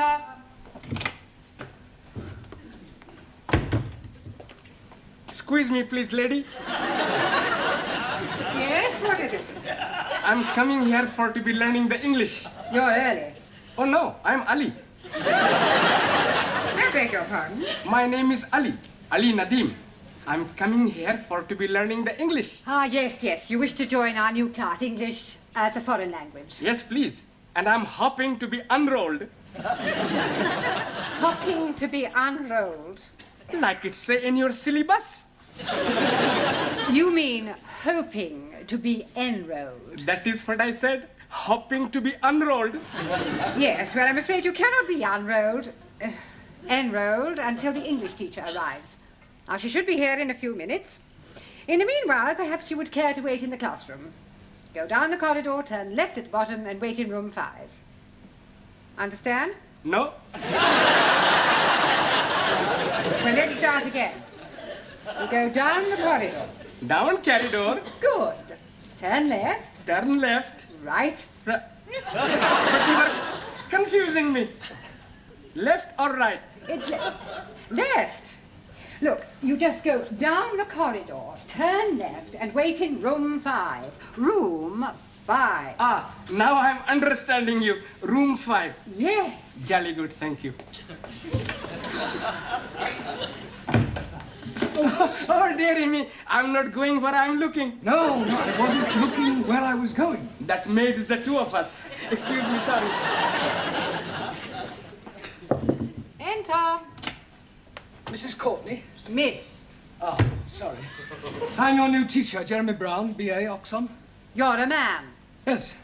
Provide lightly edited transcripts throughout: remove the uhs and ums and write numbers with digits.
Enter. Excuse me, please, lady. Yes, what is it? I'm coming here for to be learning the English. You're early. Oh, no, I'm Ali. I beg your pardon. My name is Ali, Ali Nadim. I'm coming here for to be learning the English. Ah, yes. You wish to join our new class, English as a foreign language. Yes, please. And I'm hoping to be unrolled. Hopping to be unrolled. Like it say in your syllabus. You mean hoping to be enrolled? That is what I said. Hoping to be unrolled. Yes, well, I'm afraid you cannot be enrolled until the English teacher arrives. Now, she should be here in a few minutes. In the meanwhile, perhaps you would care to wait in the classroom. Go down the corridor, turn left at the bottom, and wait in room 5. Understand? No. Well, let's start again. You go down the corridor. Down corridor. Good. Turn left. Turn left. Right. But you are confusing me. Left or right? It's left. Look, you just go down the corridor, turn left, and wait in room 5. Room 5. Ah, now I'm understanding you. Room 5. Yes. Jolly good, thank you. Oh, dearie me, I'm not going where I'm looking. No, I wasn't looking where I was going. That makes the two of us. Excuse me, sorry. Enter. Mrs. Courtney? Miss. Oh, sorry. I'm your new teacher, Jeremy Brown, B.A., Oxon. You're a man. Yes.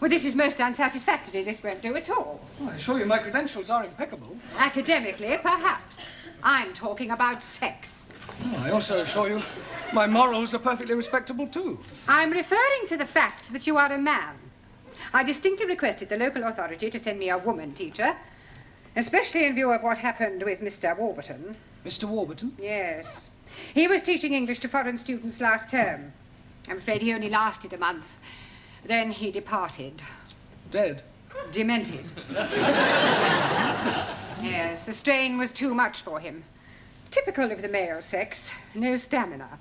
Well, this is most unsatisfactory. This won't do at all. Well, I assure you my credentials are impeccable. Academically, perhaps. I'm talking about sex. Oh, I also assure you my morals are perfectly respectable, too. I'm referring to the fact that you are a man. I distinctly requested the local authority to send me a woman teacher, especially in view of what happened with Mr. Warburton. Mr. Warburton? Yes. He was teaching English to foreign students last term. I'm afraid he only lasted a month. Then he departed. Dead? Demented. Yes, the strain was too much for him. Typical of the male sex. No stamina.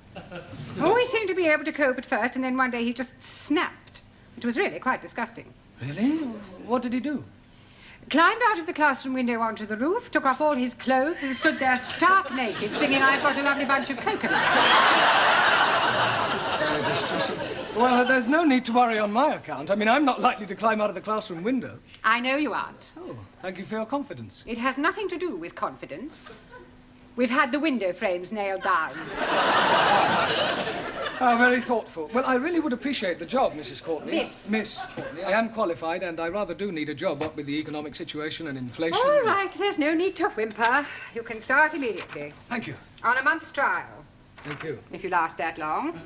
Always seemed to be able to cope at first, and then one day he just snapped. It was really quite disgusting. Really? What did he do? Climbed out of the classroom window onto the roof, took off all his clothes, and stood there stark naked, singing, "I've got a lovely bunch of coconuts." Very distressing. Well, there's no need to worry on my account. I mean, I'm not likely to climb out of the classroom window. I know you aren't. Oh, thank you for your confidence. It has nothing to do with confidence. We've had the window frames nailed down. How very thoughtful. Well, I really would appreciate the job, Mrs. Courtney. Miss Courtney. I am qualified, and I rather do need a job, what with the economic situation and inflation. All right, there's no need to whimper. You can start immediately. Thank you. On a month's trial, Thank you. if you last that long.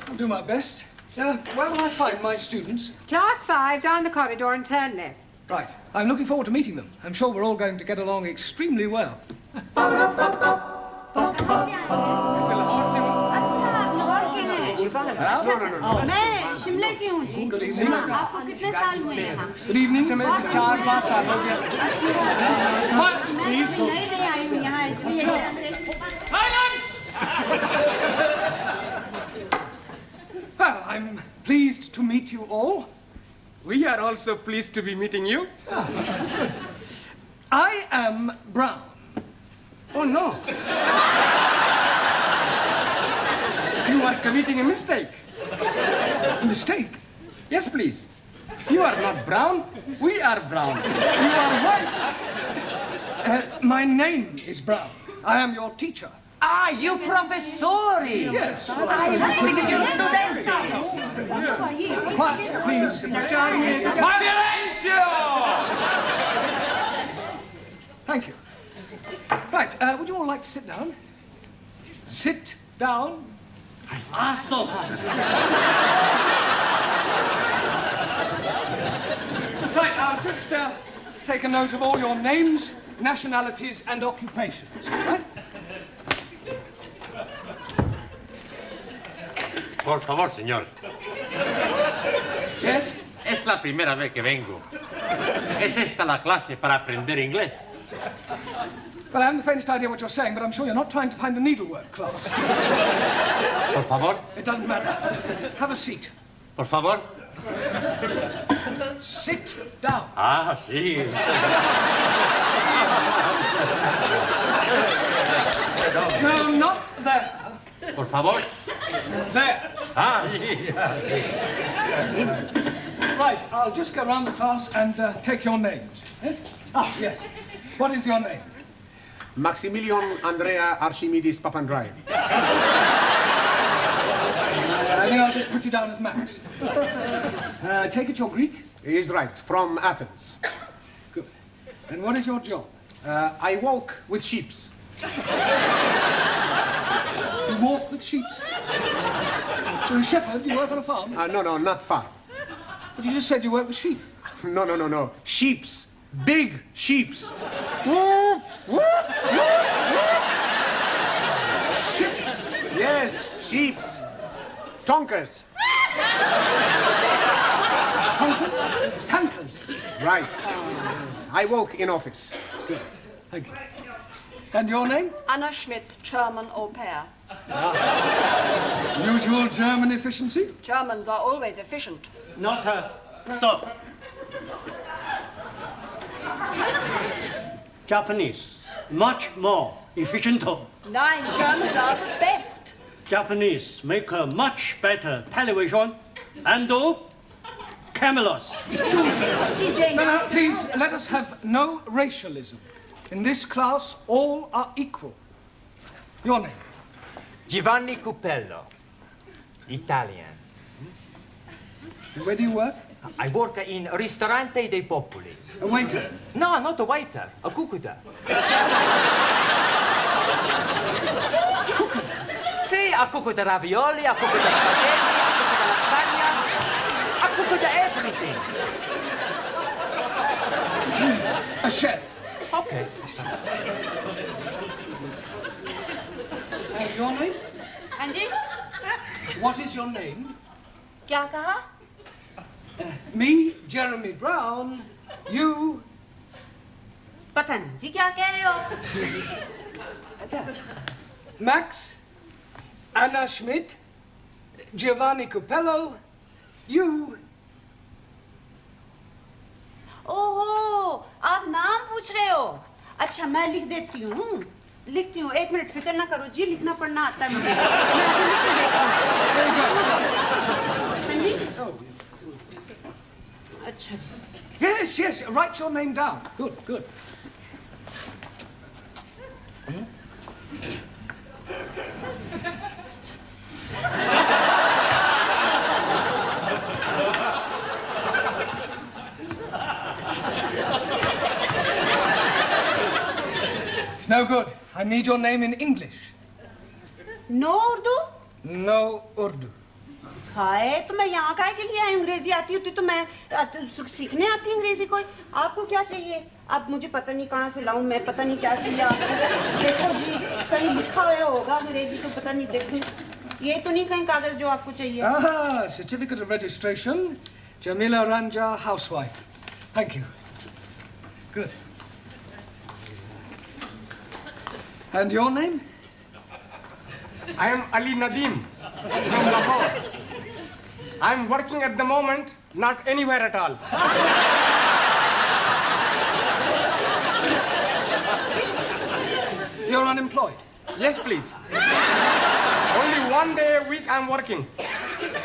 I'll do my best. Where will I find my students? Class 5, down the corridor and turn left. Right. I'm looking forward to meeting them. I'm sure we're all going to get along extremely well. मैं शिमला की हूँ जी। Good evening. आपको कितने साल हुए हैं यहाँ? Good evening. मैं 4-5 साल हो गया. मैं नई आई हूँ यहाँ इसलिए। Well, I'm pleased to meet you all. We are also pleased to be meeting you. I am Brown. Oh, no. You are committing a mistake. A mistake? Yes, please. You are not brown. We are brown. You are white. My name is Brown. I am your teacher. Ah, you professori! Yes. I was thinking you studenti! Quiet, please. Silencio! Thank you. Right, would you all like to sit down? Sit down. Aso! Right, I'll just take a note of all your names, nationalities, and occupations. Right? Por favor, señor. Yes? Es la primera vez que vengo. ¿Es esta la clase para aprender inglés? Well, I haven't the faintest idea what you're saying, but I'm sure you're not trying to find the needlework class. Por favor, It doesn't matter. Have a seat. por favor. Sit down. Ah, sí. No, not there. Por favor. There. Ah, sí. Right, I'll just go around the class and take your names. Yes? Ah, yes. What is your name? Maximilian Andrea Archimedes Papandreou. I think I'll just put you down as Max. I take it you're Greek? He is right, from Athens. Good. And what is your job? I walk with sheep. You walk with sheep. You're a shepherd, you work on a farm? No, not far. But you just said you work with sheep. No. Sheeps. Big sheeps. Yes, sheeps. Tonkers. Tankers. Right. I walk in office. Good. Thank you. And your name? Anna Schmidt, German au pair. Usual German efficiency? Germans are always efficient. Not so. Japanese, much more efficient. Nein, Germans are the best. Japanese make a much better television and cameras. No, please, let us have no racialism. In this class, all are equal. Your name? Giovanni Cupello, Italian. Where do you work? I work in Ristorante dei Popoli. A waiter. No, not a waiter, a cuccuta. Sì, a cuccuta ravioli, a cuccuta spaghetti, a cuccuta lasagna, a cuccuta everything. A chef. Okay. And your name? हाँ जी What is your name? क्या कहा Me, Jeremy Brown. You, पता नहीं जी क्या कह रहे हो Max. Anna Schmidt. Giovanni Cupello. You. ओहो आप नाम पूछ रहे हो अच्छा मैं लिख देती हूँ लिखती हूँ एक मिनट फिक्र ना करो जी लिखना पढ़ना आता है मुझे मैं अभी लिख के देती हूँ हाँ जी अच्छा Yes, write your name down. Good. It's no good. I need your name in English. No Urdu No Urdu. Hi तो मैं यहाँ काहे के लिए आई अंग्रेजी आती होती तो मैं सीखने आती अंग्रेजी कोई आपको क्या चाहिए आप मुझे पता नहीं कहाँ से लाऊं मैं पता नहीं क्या चाहिए आपको देखो जी कहीं लिखा हुआ होगा अंग्रेजी तो पता नहीं देखो ये तो नहीं कहीं कागज जो आपको चाहिए Ah, certificate of registration. Jamila Ranja, housewife. Thank you. Good. And your name? I am Ali Nadim from Lahore. I am working at the moment, not anywhere at all. You're unemployed. Yes, please. Only one day a week I'm working.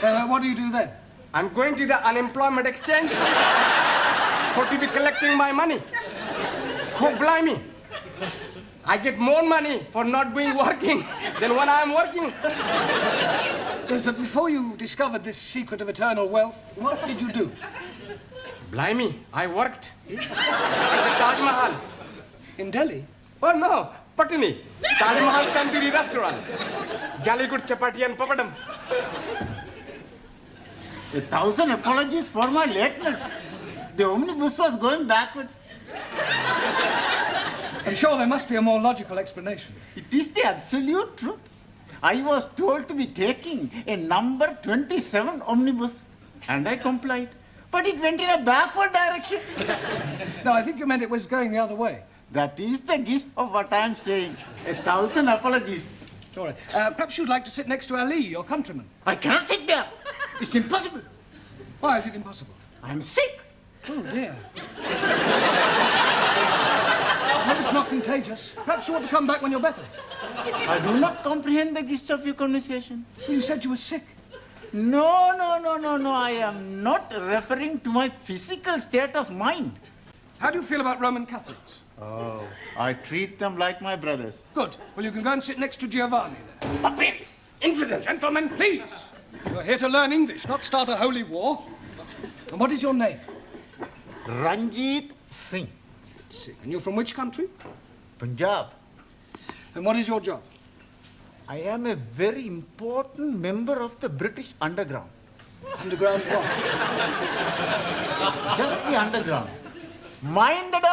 What do you do then? I'm going to the unemployment exchange for to be collecting my money. God blimey. I get more money for not being working than when I'm working. Yes, but before you discovered this secret of eternal wealth, what did you do? Blimey, I worked at the Taj Mahal. In Delhi? Oh no, Patni. Taj Mahal Tandoori restaurant. Jolly good chapati and papadams. 1,000 apologies for my lateness. The omnibus was going backwards. I'm sure there must be a more logical explanation. It is the absolute truth. I was told to be taking a number 27 omnibus, and I complied. but it went in a backward direction. No, I think you meant it was going the other way. That is the gist of what I'm saying. 1,000 apologies. All right. Perhaps you'd like to sit next to Ali, your countryman. I cannot sit there. It's impossible. Why is it impossible? I'm sick. Oh, dear. I hope it's not contagious. Perhaps you want to come back when you're better. I do not comprehend the gist of your conversation. Well, you said you were sick. No. I am not referring to my physical state of mind. How do you feel about Roman Catholics? Oh, I treat them like my brothers. Good. Well, you can go and sit next to Giovanni then. Puppy! Infidel! Gentlemen, please. You're here to learn English, not start a holy war. And what is your name? Ranjit Singh, And you're from which country? Punjab. And what is your job? I am a very important member of the British underground. Underground what? Just the underground. Mind the door!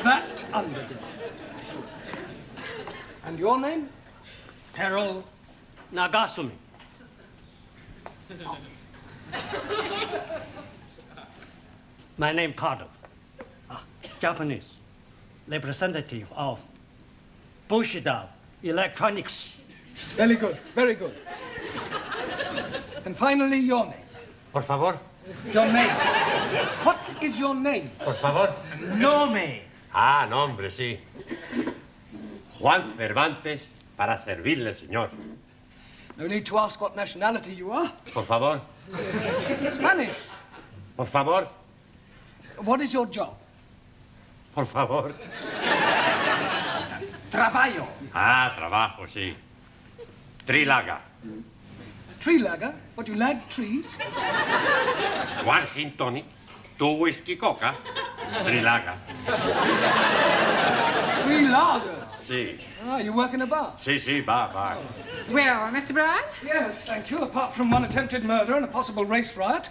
That underground. And your name? Harold Nagasumi. My name Carter. Japanese. Representative of Bushido Electronics. Very good, very good. And finally, your name. Por favor. Your name. What is your name? Por favor. Nome. Ah, nombre, sí. Juan Cervantes para servirle, señor. No need to ask what nationality you are. Por favor. Spanish. Por favor. What is your job? Por favor. Trabalho. Ah, trabajo, sí. Trilaga. Tree lagger? What, you lag trees? One gin tonic, 2 whiskey coca, Trilaga. Tree lagers. Sí. Ah, you work in a bar? Sí, sí, va. Well, Mr. Brown? Yes, thank you. Apart from one attempted murder and a possible race riot,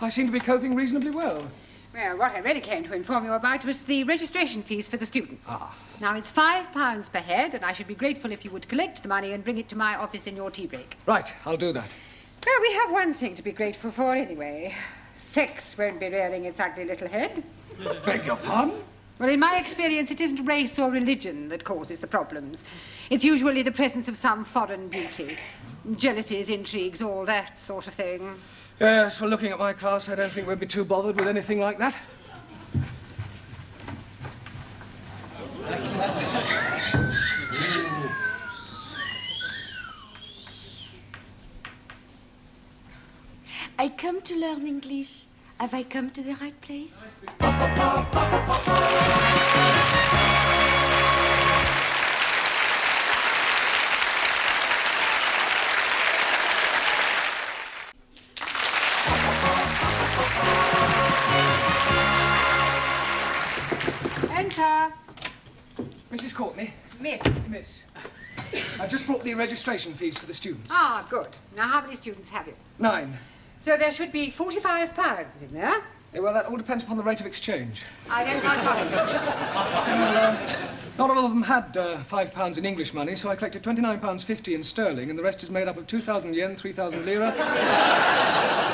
I seem to be coping reasonably well. Well, what I really came to inform you about was the registration fees for the students. Now, it's £5 per head, and I should be grateful if you would collect the money and bring it to my office in your tea break. Right, I'll do that. Well, we have one thing to be grateful for anyway. Sex won't be rearing its ugly little head. Beg your pardon? Well, in my experience, it isn't race or religion that causes the problems. It's usually the presence of some foreign beauty. Jealousies, intrigues, all that sort of thing. Yes, well, looking at my class, I don't think we'd be too bothered with anything like that. I come to learn English. Have I come to the right place? Enter. Mrs. Courtney. Miss. Miss. I just brought the registration fees for the students. Ah, good. Now, how many students have you? 9. So there should be £45 in there. Well, that all depends upon the rate of exchange. I don't quite follow you. Not all of them had £5 in English money, so I collected £29.50 in sterling, and the rest is made up of 2,000 yen, 3,000 lira,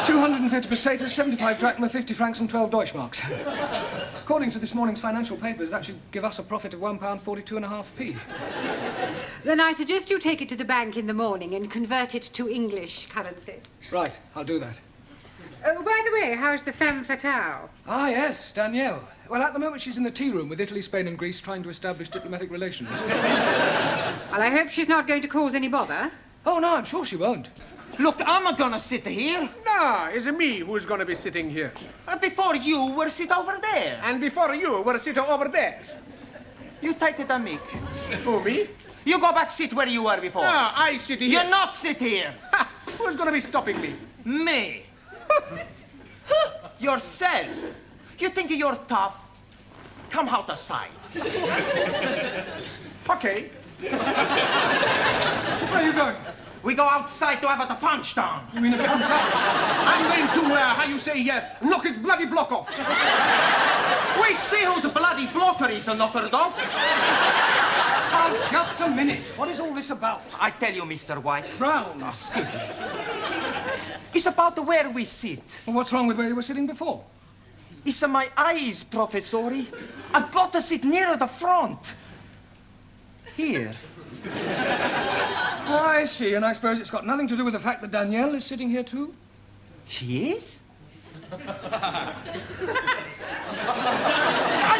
250 pesetas, 75 drachma, 50 francs, and 12 Deutschmarks. According to this morning's financial papers, that should give us a profit of £1.42.5p. Then I suggest you take it to the bank in the morning and convert it to English currency. Right, I'll do that. Oh, by the way, how's the femme fatale? Ah, yes, Danielle. Well, at the moment she's in the tea room with Italy, Spain, and Greece trying to establish diplomatic relations. Well, I hope she's not going to cause any bother. Oh, no, I'm sure she won't. Look, I'm not gonna sit here. No, it's me who's gonna be sitting here. Before you were sit over there. And before you were sitting over there. You take it, Amik. Who, me? You go back sit where you were before. No, I sit here. You're not sit here. Ha! Who's gonna be stopping me? Me. Yourself. You think you're tough? Come out aside. Okay. Where are you going? We go outside to have a punch down. You mean a punch up? I'm going to, how you say, knock his bloody block off. We see whose bloody blocker is knockered off. I'll just Just a minute. What is all this about? I tell you, Mr. White. Brown. Oh, excuse me. It's about where we sit. Well, what's wrong with where you were sitting before? It's my eyes, Professori. I've got to sit nearer the front. Here. Oh, I see, and I suppose it's got nothing to do with the fact that Danielle is sitting here too? She is? I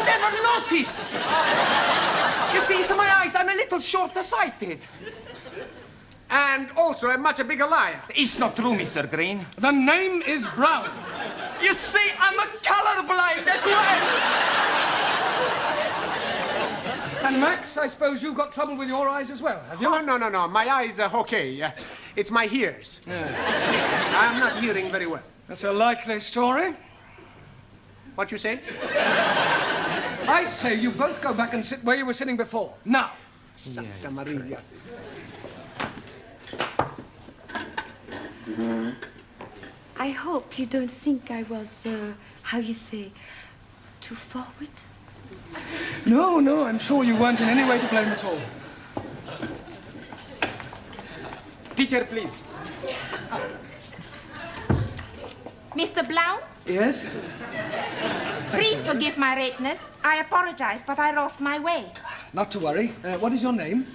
never noticed. You see, it's my eyes. I'm a little short-sighted. And also a much bigger liar. It's not true, Mr. Green. The name is Brown. You see, I'm a colorblind as well. And Max, I suppose you've got trouble with your eyes as well, have you? Oh, no. My eyes are okay. It's my ears. I'm not hearing very well. That's a likely story. What you say? I say you both go back and sit where you were sitting before. Now. Santa Maria. I hope you don't think I was, how you say, too forward. No, I'm sure you weren't in any way to blame at all. Teacher, please. Mr. Blount, Yes? please forgive my lateness. I apologize, but I lost my way. Not to worry. What is your name?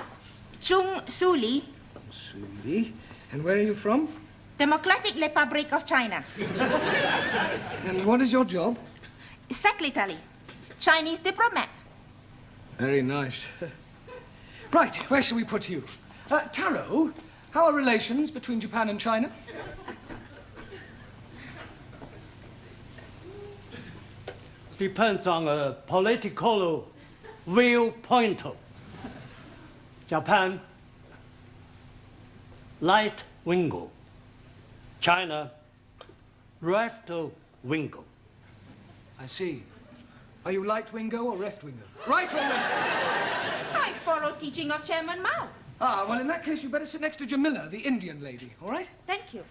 Chung Suli, Suli. And where are you from? Democratic Republic of China. And what is your job? Secretary, Chinese diplomat. Very nice. Right, where shall we put you? Taro, how are relations between Japan and China? Depends on a political viewpoint. Japan, right wing. China, left wing. I see. Are you right-wingo or left-wingo? Right or left? I follow teaching of Chairman Mao. Ah, well, in that case, you better sit next to Jamila, the Indian lady, all right? Thank you.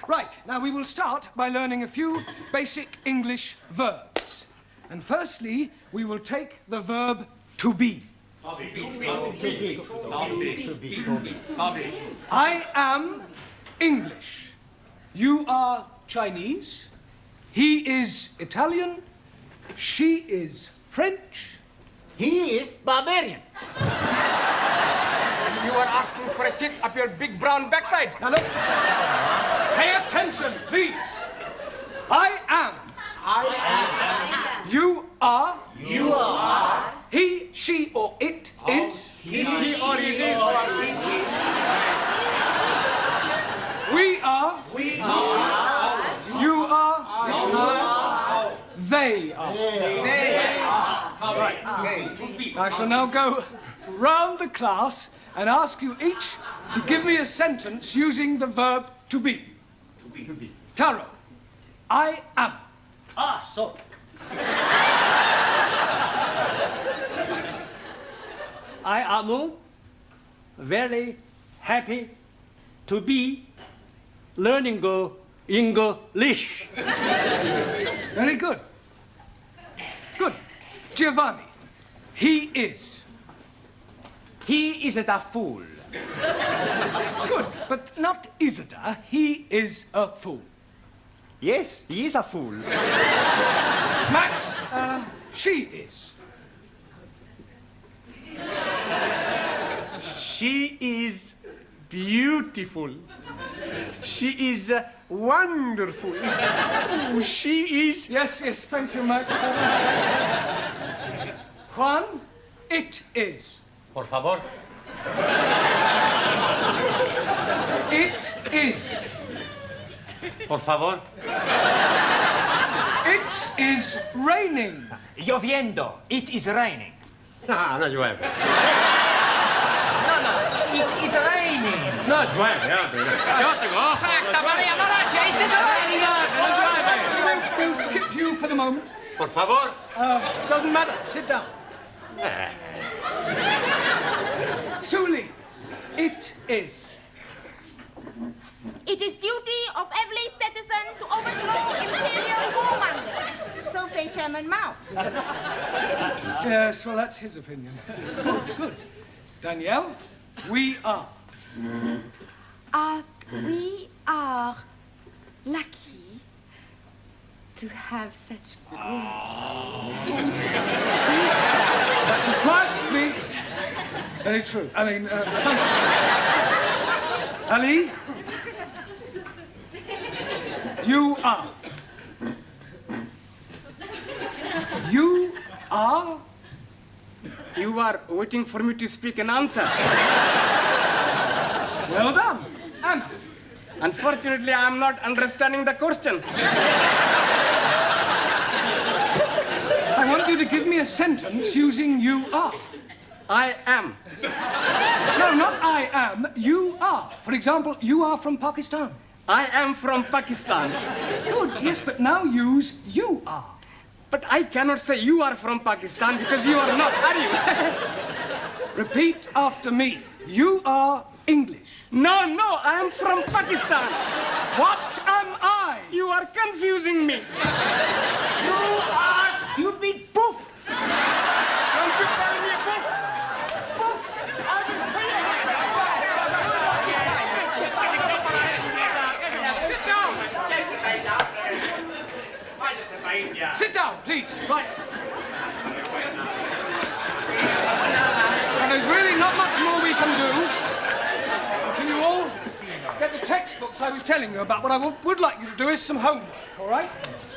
Right, now we will start by learning a few basic English verbs. And firstly, we will take the verb to be. I am English. You are Chinese. He is Italian. She is French. He is barbarian. You are asking for a kick up your big brown backside. Now look, pay attention, please. I am. You are. You are. He, she, or it is. He or it is. We are. We are. You are. You are. They are. I shall now go round the class and ask you each to give me a sentence using the verb to be. Taro, I am. Ah, so. I am very happy to be learning English. Very good. Good. Giovanni, he is. He is a fool. Good, but not Isidore. He is a fool. Yes, he is a fool. Max, she is. She is beautiful. She is wonderful. Oh, she is. Yes, thank you, Max. Juan, it is. Por favor. It is. Por favor. It is raining. Lloviendo. It is raining. No, no llueve. It is raining. No llueve, Santa Maria Malachi, it is raining. We'll skip you for the moment. Por favor. Doesn't matter. Sit down. Suli, it is. It is duty of every citizen to overthrow imperial warmongers. So say Chairman Mao. Yes, well, that's his opinion. Good. Danielle, we are. We are lucky to have such great. Quiet, please. Very true. I mean, thank you. Ali, you are. You are. You are waiting for me to speak an answer. Well done. Anna. Unfortunately, I am not understanding the question. I want you to give me a sentence using you are. I am. No, not I am. You are. For example, you are from Pakistan. I am from Pakistan. Good. Yes, but now use you are. But I cannot say you are from Pakistan because you are not, are you? Repeat after me. You are English. No, I am from Pakistan. What am I? You are confusing me. You are stupid poof. Don't you call me a book? Sit down, please. Right. And there's really not much more we can do until you all get the textbooks I was telling you about. What I would like you to do is some homework, all right?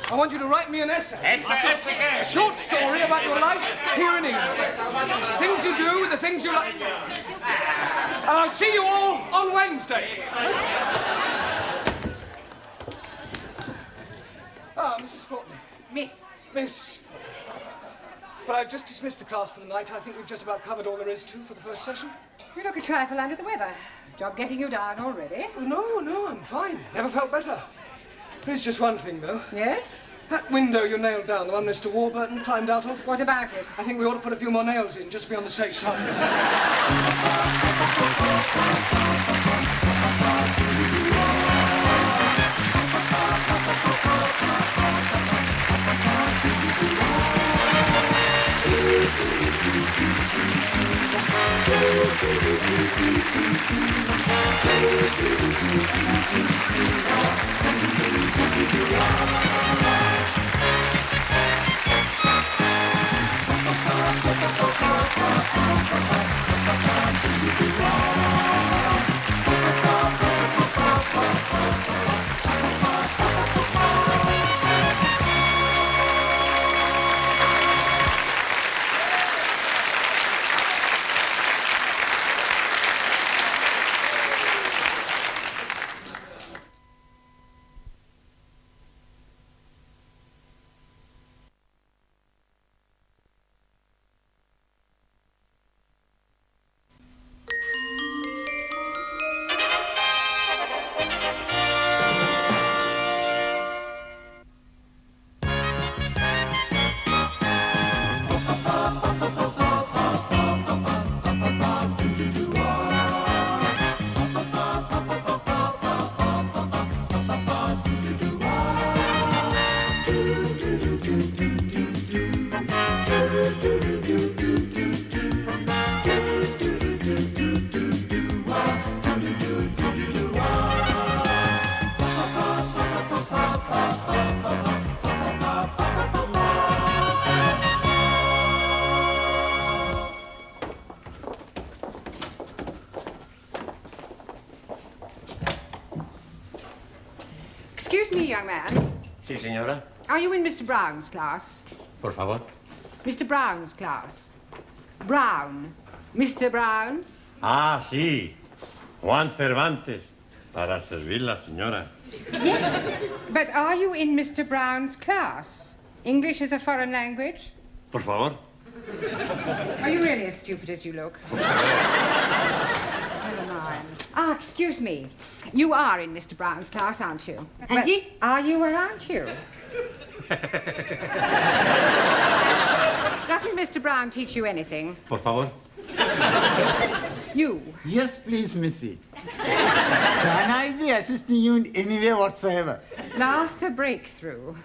I want you to write me an essay. A short story about your life here in England. The things you do, the things you like. And I'll see you all on Wednesday. Ah, Mrs. Courtney. Miss. Well, I've just dismissed the class for the night. I think we've just about covered all there is to for the first session. You look a trifle under the weather. Job getting you down already? Oh, no, I'm fine. Never felt better. There's just one thing, though. Yes? That window you nailed down, the one Mr. Warburton climbed out of. What about it? I think we ought to put a few more nails in, just to be on the safe side. Excuse me, young man. Sí, señora. Are you in Mr. Brown's class? Por favor. Mr. Brown's class. Brown. Mr. Brown? Ah, sí. Juan Cervantes. Para servirla, señora. Yes. But are you in Mr. Brown's class? English is a foreign language? Por favor. Are you really as stupid as you look? Never mind. Ah, excuse me. You are in Mr. Brown's class, aren't you? Auntie? But are you or aren't you? Doesn't Mr. Brown teach you anything? Por favor. You. Yes, please, Missy. Can I be assisting you in any way whatsoever? Last a breakthrough.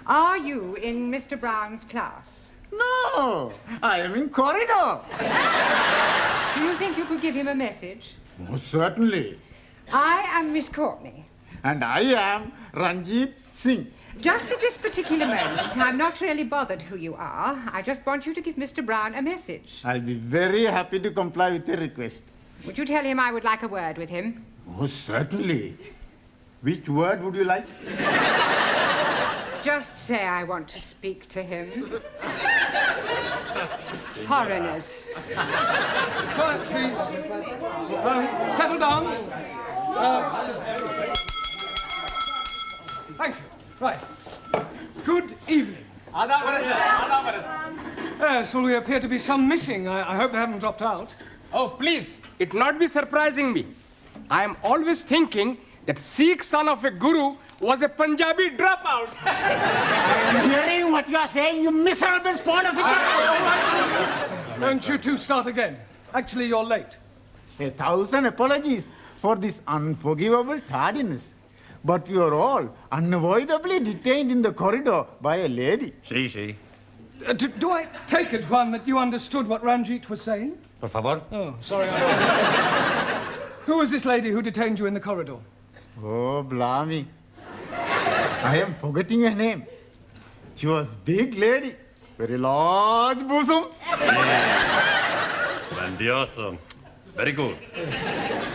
Are you in Mr. Brown's class? No, I am in corridor. Do you think you could give him a message? Most certainly. I am Miss Courtney. And I am Ranjit Singh. Just at this particular moment, I'm not really bothered who you are. I just want you to give Mr. Brown a message. I'll be very happy to comply with your request. Would you tell him I would like a word with him? Most certainly. Which word would you like? Just say I want to speak to him. Foreigners. Quiet, please. Settle down. Thank you. Right. Good evening. Yes, well, we appear to be some missing. I hope they haven't dropped out. Oh, please, it not be surprising me. I am always thinking that Sikh son of a guru was a Punjabi dropout. I'm hearing what you are saying, you miserable spawn of it. Don't you two start again. Actually, you're late. 1,000 apologies for this unforgivable tardiness. But we are all unavoidably detained in the corridor by a lady. Sí, sí. Do I take it, Juan, that you understood what Ranjit was saying? Por favor. Oh, sorry. Who was this lady who detained you in the corridor? Oh, blimey. I am forgetting her name. She was big lady, very large bosoms. Grandioso. Very good.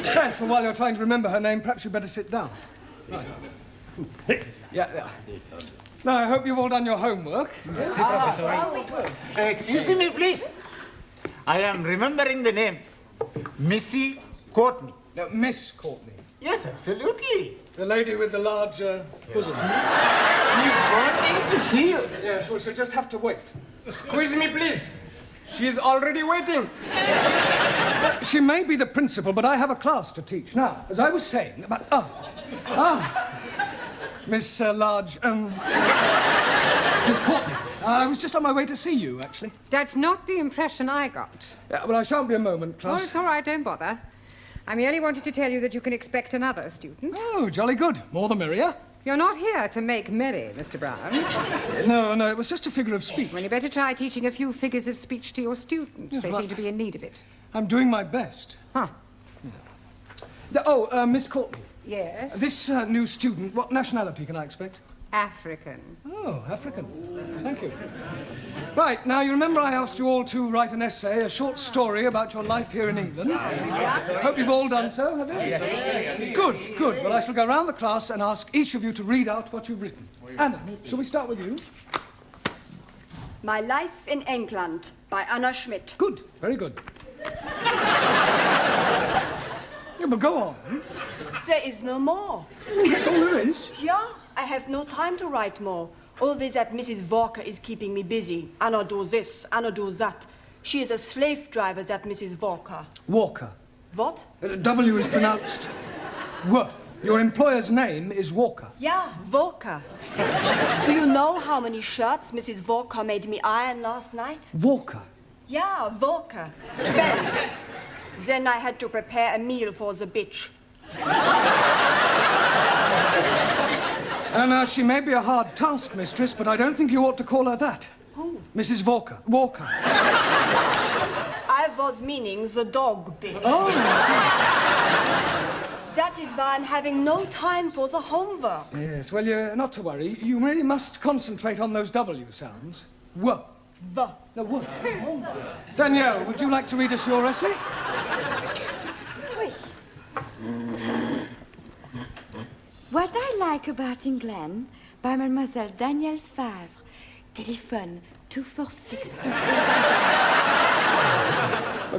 Yes, well, while you're trying to remember her name, perhaps you'd better sit down. Right. Yeah. Now, I hope you've all done your homework. Excuse me, please. I am remembering the name. Missy Courtney. No, Miss Courtney. Yes, absolutely. The lady with the large bosom. She's wanting to see you. Yes, well, she'll just have to wait. Squeeze me, please. She is already waiting. She may be the principal, but I have a class to teach. Now, as I was saying about... Miss Miss Courtney. I was just on my way to see you, actually. That's not the impression I got. Yeah, well, I shan't be a moment, Oh, class. it's all right, don't bother. I merely wanted to tell you that you can expect another student. Oh, jolly good. More the merrier. You're not here to make merry, Mr. Brown. No, it was just a figure of speech. Well, you better try teaching a few figures of speech to your students. They well- seem to be in need of it. I'm doing my best. Huh. Miss Courtney. Yes? This new student, what nationality can I expect? African. Oh, African. Thank you. Right, now you remember I asked you all to write an essay, a short story about your life here in England? Hope you've all done so, have you? Yes. Good. Well, I shall go round the class and ask each of you to read out what you've written. Anna, shall we start with you? My Life in England by Anna Schmidt. Good, very good. Yeah, but go on. There is no more. That's all there is. Yeah, I have no time to write more. Always that Mrs. Walker is keeping me busy. Anna do this, Anna do that. She is a slave driver, that Mrs. Walker. Walker. What? W is pronounced W. Your employer's name is Walker. Yeah, Walker. Do you know how many shirts Mrs. Walker made me iron last night? Walker. Yeah, Walker. 12. Then I had to prepare a meal for the bitch. Anna, she may be a hard taskmistress, but I don't think you ought to call her that. Who? Mrs. Walker. Walker. I was meaning the dog bitch. Oh, That is why I'm having no time for the homework. yes. Well, you're not to worry. You really must concentrate on those W sounds. W. The. The W. Danielle, would you like to read us your essay? What I Like About England by Mademoiselle Danielle Favre. Telephone 246.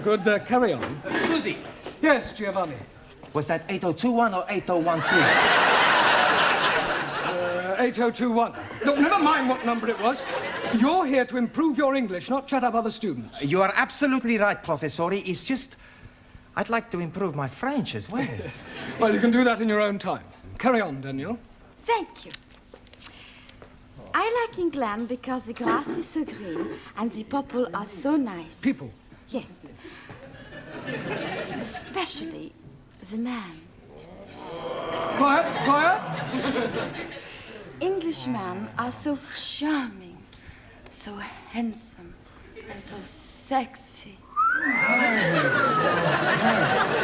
Good, carry on. Scusi, Yes, Giovanni. was that 8021 or 8013? 8021. Look, never mind what number it was. You're here to improve your English, not shut up other students. You are absolutely right, Professori. It's just, I'd like to improve my French as well. Well, you can do that in your own time. Carry on, Daniel. Thank you. I like England because the grass is so green and the people are so nice. People? Yes. Especially the man. Quiet. Englishmen are so charming, so handsome, and so sexy.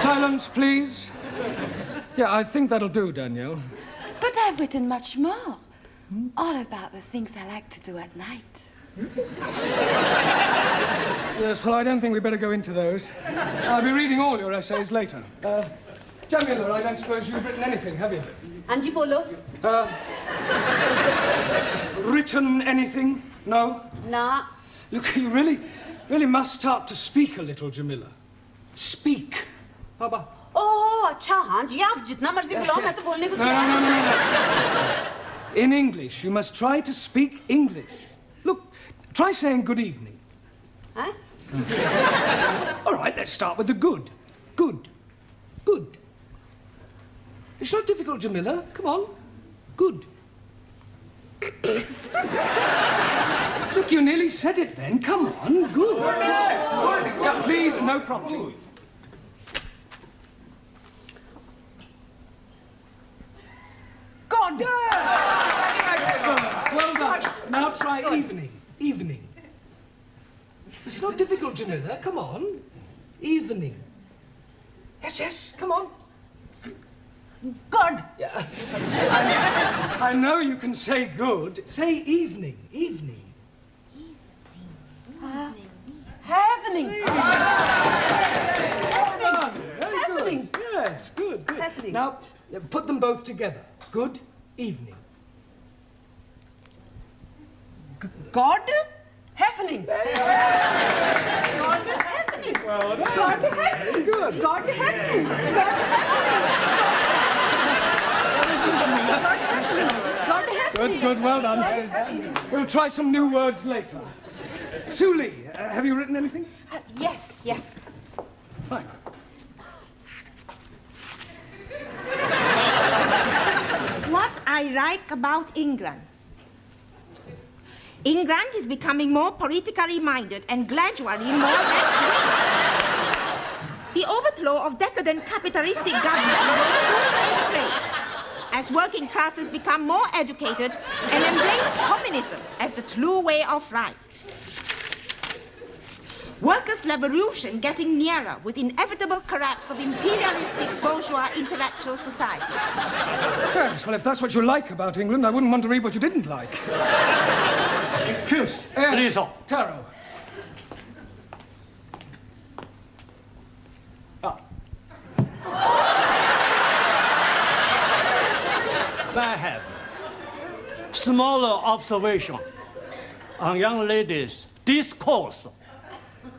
Silence, please. Yeah, I think that'll do, Danielle. But I've written much more. All about the things I like to do at night. Yes, well, I don't think we better go into those. I'll be reading all your essays later. Jamila, I don't suppose you've written anything, have you? Anji bolo. Written anything? No? Na. Look, you really must start to speak a little, Jamila. Speak. How about? ओह अच्छा हाँ जी आप जितना मर्जी बुलाओ मैं तो बोलने को No. In English, you must try to speak English. Look, try saying good evening. हैं? All right, let's start with the good. Good. Good. It's not difficult, Jamila. Come on. Good. Look, you nearly said it then. Come on. Good. Yeah, please, no prompting. God. Excellent. Well done. Now try evening. Evening. It's not difficult, Jamila. Come on. Evening. Yes. Come on. God. Yeah. I know you can say good. Say evening. Evening. Happening. Very good. Yes, good. Happening. Now, put them both together. Good evening. God. Happening. God happening. Well done. God happening. Good. God happening. God happening. Good. Well done. We'll try some new words later. Suli, have you written anything? Yes. Fine. What I like about England. England is becoming more politically minded and gradually more left-wing. The overthrow of decadent capitalistic government will soon take place as working classes become more educated and embrace communism as the true way of life. Workers' revolution getting nearer with inevitable collapse of imperialistic bourgeois intellectual society. Yes, well, if that's what you like about England, I wouldn't want to read what you didn't like. Excuse, Yes, please. Taro. I have smaller observation on young ladies' discourse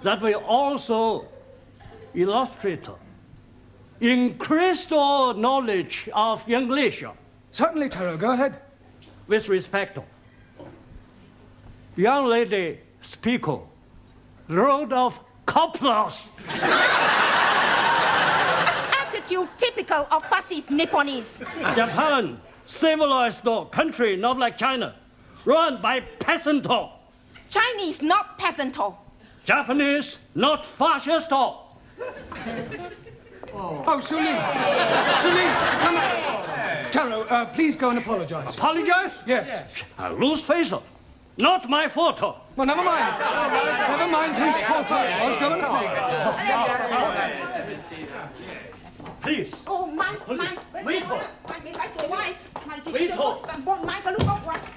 that will also illustrate increased knowledge of English. Certainly, Taro, go ahead. With respect, young lady speaker wrote of couplers. Attitude typical of fascist Nipponese. Japan, civilized country, not like China, run by peasant. Chinese not peasant. Japanese, not fascist. Oh, Suli, come on. Taro, please go and apologize. Apologize? Yes. I lose face. Not my fault. Well, never mind. Never mind whose fault it was. Go and apologize. Please. Oh, my. Wait for. Wait for. Wait for.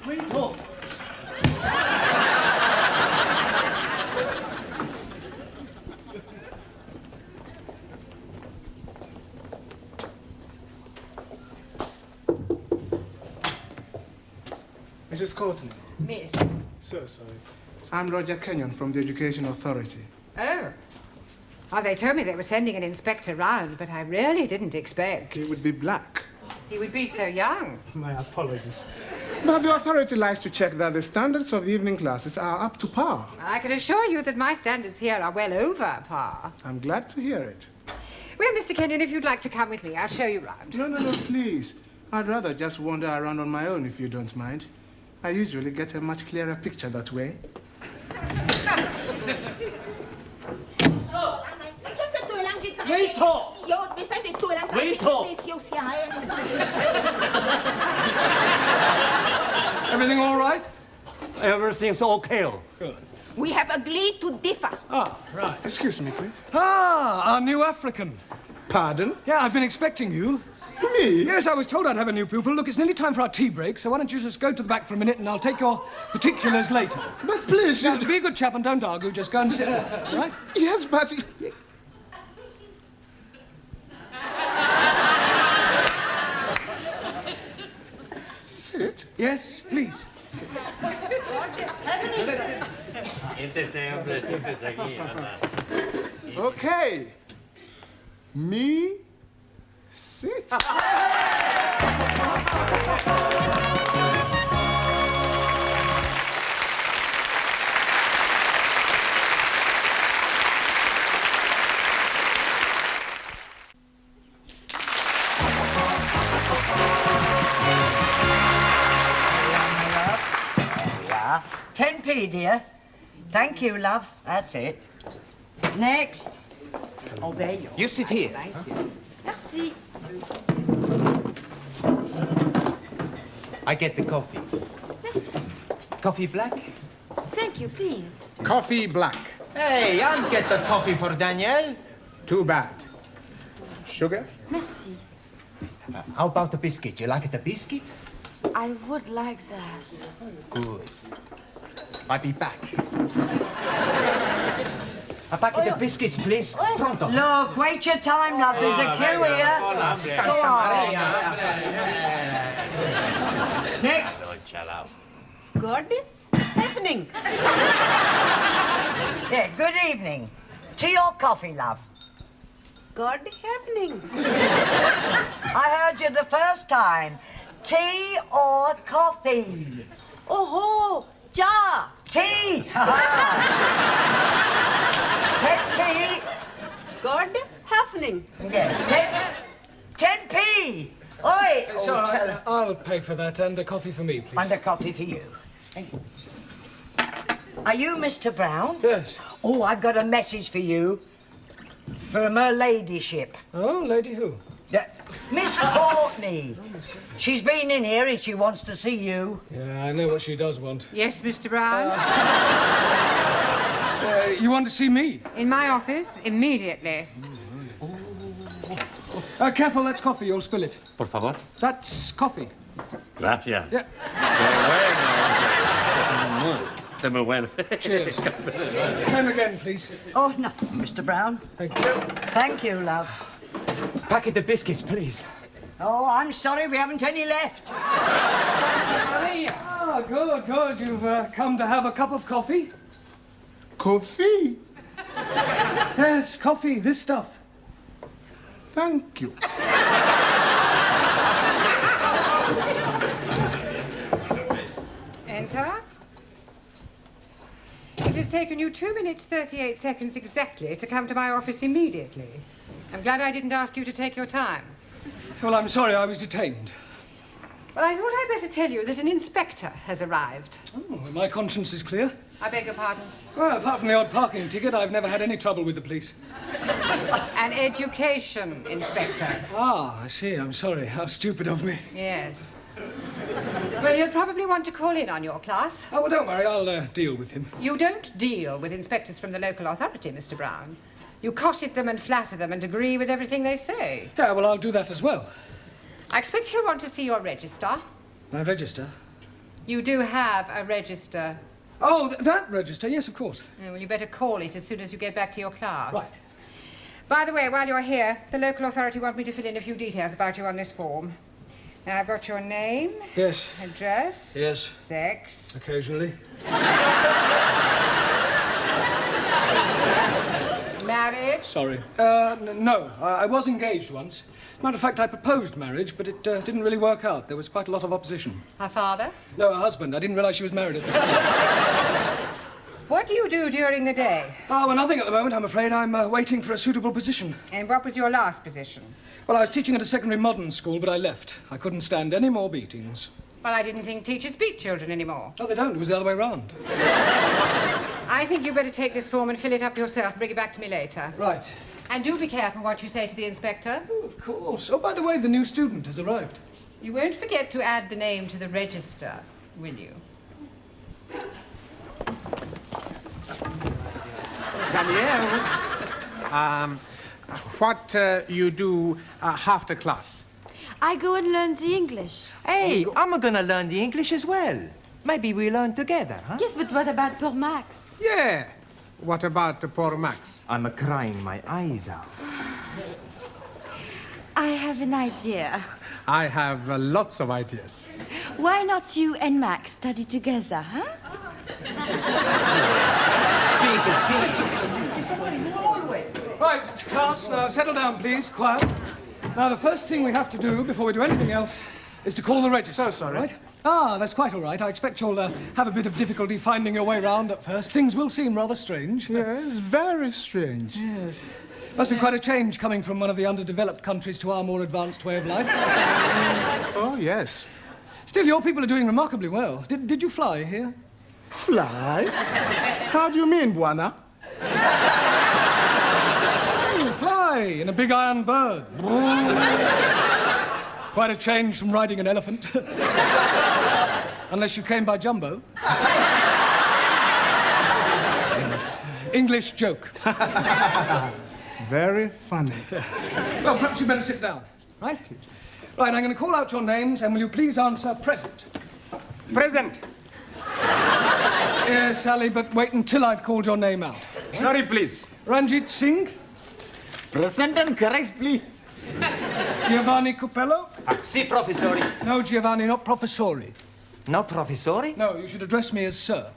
Wait for. Mrs. Courtney. Miss. So sorry. I'm Roger Kenyon from the Education Authority. Oh. Oh, they told me they were sending an inspector round, but I really didn't expect. He would be black. He would be so young. My apologies. But the authority likes to check that the standards of the evening classes are up to par. I can assure you that my standards here are well over par. I'm glad to hear it. Well, Mr. Kenyon, if you'd like to come with me, I'll show you round. No, please. I'd rather just wander around on my own if you don't mind. I usually get a much clearer picture that way. Wait. Everything all right? Everything's okay. Good. We have agreed to differ. Ah, right. Excuse me, please. Ah, our new African. Pardon? Yeah, I've been expecting you. Me? Yes, I was told I'd have a new pupil. Look, it's nearly time for our tea break, so why don't you just go to the back for a minute and I'll take your particulars later. But please, Now, to be a good chap and don't argue, just go and sit there, all right? Yes, but... Sit? Yes, please. Okay. Me? Sit. Yeah. 10p, dear. Thank you, love. That's it. Next. Oh, there you are. You sit here. Thank you. Merci. I get the coffee. Yes. Coffee black? Thank you, please. Coffee black. Hey, I'll get the coffee for Danielle. Too bad. Sugar? Merci. How about the biscuit? You like the biscuit? I would like that. Good. I'll be back. A packet of biscuits, please. Pronto. Look, wait your time, love. There's a queue here. Go on. Next. Good evening. Yeah, good evening. Tea or coffee, love? Good evening. I heard you the first time. Tea or coffee? Oh, cha. Tea! 10p. Good evening. Yeah, 10p. Oi! It's all right. I'll pay for that and a coffee for me, please. And a coffee for you. Thank you. Are you Mr. Brown? Yes. Oh, I've got a message for you. From her ladyship. Oh, lady who? Miss Courtney. She's been in here and she wants to see you. Yeah, I know what she does want. Yes, Mr. Brown? You want to see me? In my office, immediately. Careful, that's coffee. You'll spill it. Por favor. That's coffee. Gracias. Yeah. De muy bueno. Cheers. Same again, please. Oh, nothing, Mr. Brown. Thank you. Thank you, love. Packet of biscuits, please. Oh, I'm sorry, we haven't any left. Ah, good, good. You've come to have a cup of coffee? Coffee? Yes, coffee, this stuff. Thank you. Enter. It has taken you 2 minutes 38 seconds exactly to come to my office immediately. I'm glad I didn't ask you to take your time. Well, I'm sorry, I was detained. Well, I thought I'd better tell you that an inspector has arrived. Oh, my conscience is clear. I beg your pardon. Well, apart from the odd parking ticket, I've never had any trouble with the police. An education inspector. Ah, I see. I'm sorry. How stupid of me. Yes. Well, he'll probably want to call in on your class. Oh, well, don't worry. I'll deal with him. You don't deal with inspectors from the local authority, Mr. Brown. You cosset them and flatter them and agree with everything they say. Yeah, well, I'll do that as well. I expect he'll want to see your register. My register? You do have a register. Oh, that register? Yes, of course. Oh, well, you better call it as soon as you get back to your class. Right. By the way, while you're here, the local authority want me to fill in a few details about you on this form. Now, I've got your name. Yes. Address. Yes. Sex. Occasionally. Marriage. Sorry. No. I was engaged once. Matter of fact, I proposed marriage, but it didn't really work out. There was quite a lot of opposition. Her father. No, her husband. I didn't realize she was married at the time. What do you do during the day? Oh, well, nothing at the moment, I'm afraid. I'm waiting for a suitable position. And what was your last position? Well, I was teaching at a secondary modern school, but I left. I couldn't stand any more beatings. Well, I didn't think teachers beat children anymore. Oh, they don't. It was the other way round. I think you better take this form and fill it up yourself and bring it back to me later. Right. And do be careful what you say to the inspector. Oh, of course. Oh, by the way, the new student has arrived. You won't forget to add the name to the register, will you? Daniel. What you do after class? I go and learn the English. Hey, I'm gonna learn the English as well. Maybe we learn together, huh? Yes, but what about poor Max? Yeah. What about the poor Max? I'm crying my eyes out. I have an idea. I have lots of ideas. Why not you and Max study together, huh? Right, class, now settle down, please. Quiet. Now, the first thing we have to do before we do anything else is to call the register. So sorry. Right? Ah, that's quite all right. I expect you'll have a bit of difficulty finding your way round at first. Things will seem rather strange. Yes, very strange. Yes. Must be quite a change coming from one of the underdeveloped countries to our more advanced way of life. Oh, yes. Still, your people are doing remarkably well. Did you fly here? Fly? How do you mean, Buana? Oh, fly in a big iron bird. Quite a change from riding an elephant. Unless you came by jumbo. Yes. English joke. Very funny. Well, perhaps you better sit down, right? Right, I'm going to call out your names, and will you please answer present? Present. Yes, Sally, but wait until I've called your name out. Sorry, please. Ranjit Singh? Present and correct, please. Giovanni Cupello? Si, professori. No, Giovanni, not professori. No, professori? No, you should address me as sir.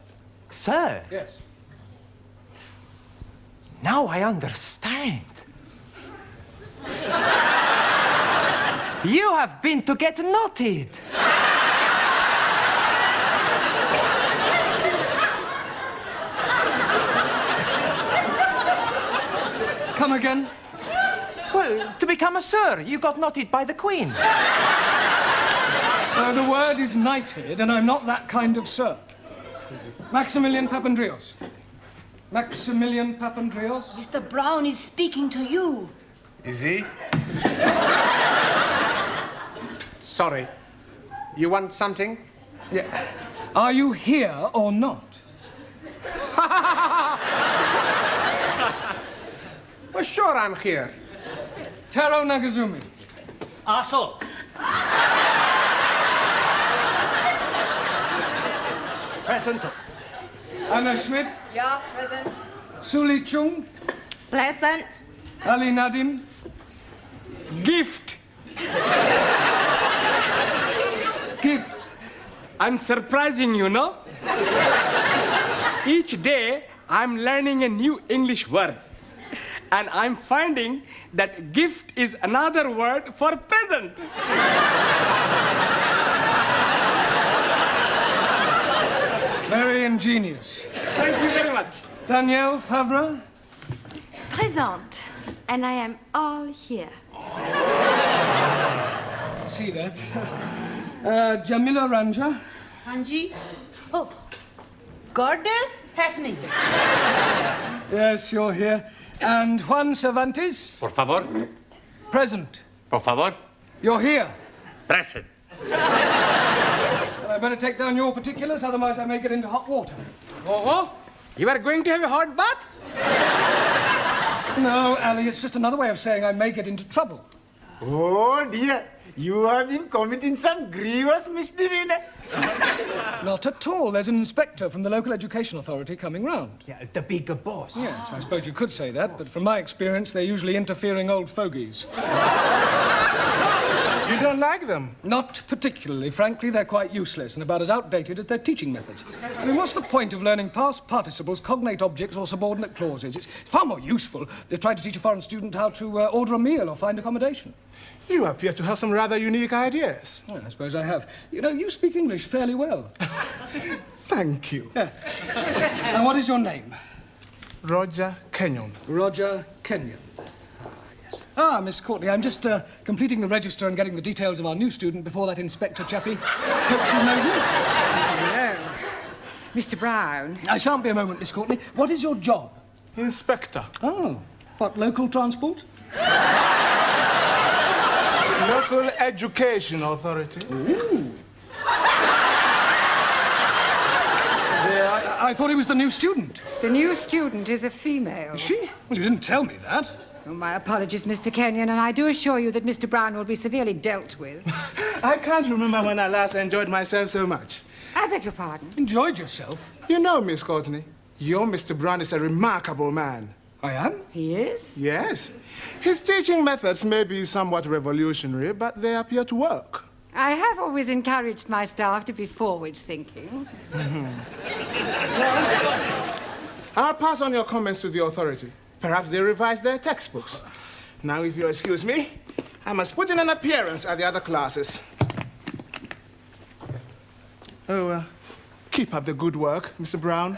Sir? Yes. Now I understand. You have been to get knotted. Come again? Well, to become a sir, you got knotted by the Queen. The word is knighted, and I'm not that kind of sir. Maximilian Papandreou. Maximilian Papandreou? Mr. Brown is speaking to you. Is he? Sorry. You want something? Yeah. Are you here or not? Well, sure I'm here. Taro Nagazumi. Aso. Present. Anna Schmidt. Yeah, present. Suli Chung. Present. Ali Nadim. Gift. Gift. I'm surprising you, no? Each day, I'm learning a new English word. And I'm finding that gift is another word for peasant. Very ingenious. Thank you very much. Danielle Favre. Present. And I am all here. See that. Jamila Ranja. Hanji. Oh, Gordon Hefning. Yes, you're here. And Juan Cervantes. Por favor. Present. Por favor. You're here. Present. I better take down your particulars, otherwise I may get into hot water. Oh, you are going to have a hot bath? No, Ali, it's just another way of saying I may get into trouble. Oh dear, you have been committing some grievous misdemeanor. Not at all. There's an inspector from the local education authority coming round. Yeah, the bigger boss. Yes, I suppose you could say that, but from my experience, they're usually interfering old fogies. You don't like them? Not particularly. Frankly, they're quite useless and about as outdated as their teaching methods. I mean, what's the point of learning past participles, cognate objects, or subordinate clauses? It's far more useful if they try to teach a foreign student how to order a meal or find accommodation. You appear to have some rather unique ideas. Well, I suppose I have. You know, you speak English fairly well. Thank you. Yeah. And what is your name? Roger Kenyon. Roger Kenyon. Miss Courtney, I'm just completing the register and getting the details of our new student before that inspector chappie pokes his nose in. Yeah. Mr. Brown. I shan't be a moment, Miss Courtney. What is your job? Inspector. Oh, what, local transport? Local Education Authority. Ooh. Yeah, I thought he was the new student. The new student is a female. Is she? Well, you didn't tell me that. Oh, my apologies, Mr. Kenyon, and I do assure you that Mr. Brown will be severely dealt with. I can't remember when I last enjoyed myself so much. I beg your pardon? Enjoyed yourself? You know, Miss Courtney, your Mr. Brown is a remarkable man. I am? He is? Yes. His teaching methods may be somewhat revolutionary, but they appear to work. I have always encouraged my staff to be forward-thinking. I'll pass on your comments to the authority. Perhaps they revise their textbooks. Now, if you'll excuse me, I must put in an appearance at the other classes. Oh, keep up the good work, Mr. Brown,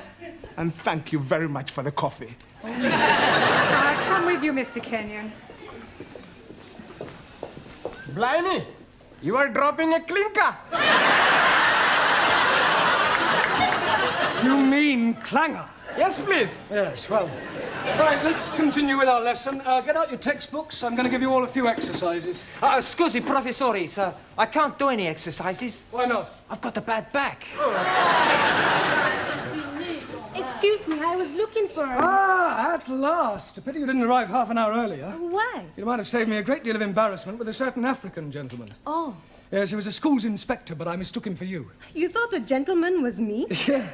and thank you very much for the coffee. I'll come with you, Mr. Kenyon. Blimey, you are dropping a clinker. You mean clanger? Yes, please. Yes, well. Right, let's continue with our lesson. Get out your textbooks. I'm going to give you all a few exercises. Scusi, professore, sir. I can't do any exercises. Why not? I've got a bad back. Excuse me, I was looking for her. Ah, at last. A pity you didn't arrive half an hour earlier. Why? You might have saved me a great deal of embarrassment with a certain African gentleman. Oh, Yes, he was a school's inspector, but I mistook him for you. you thought a gentleman was me? Yeah.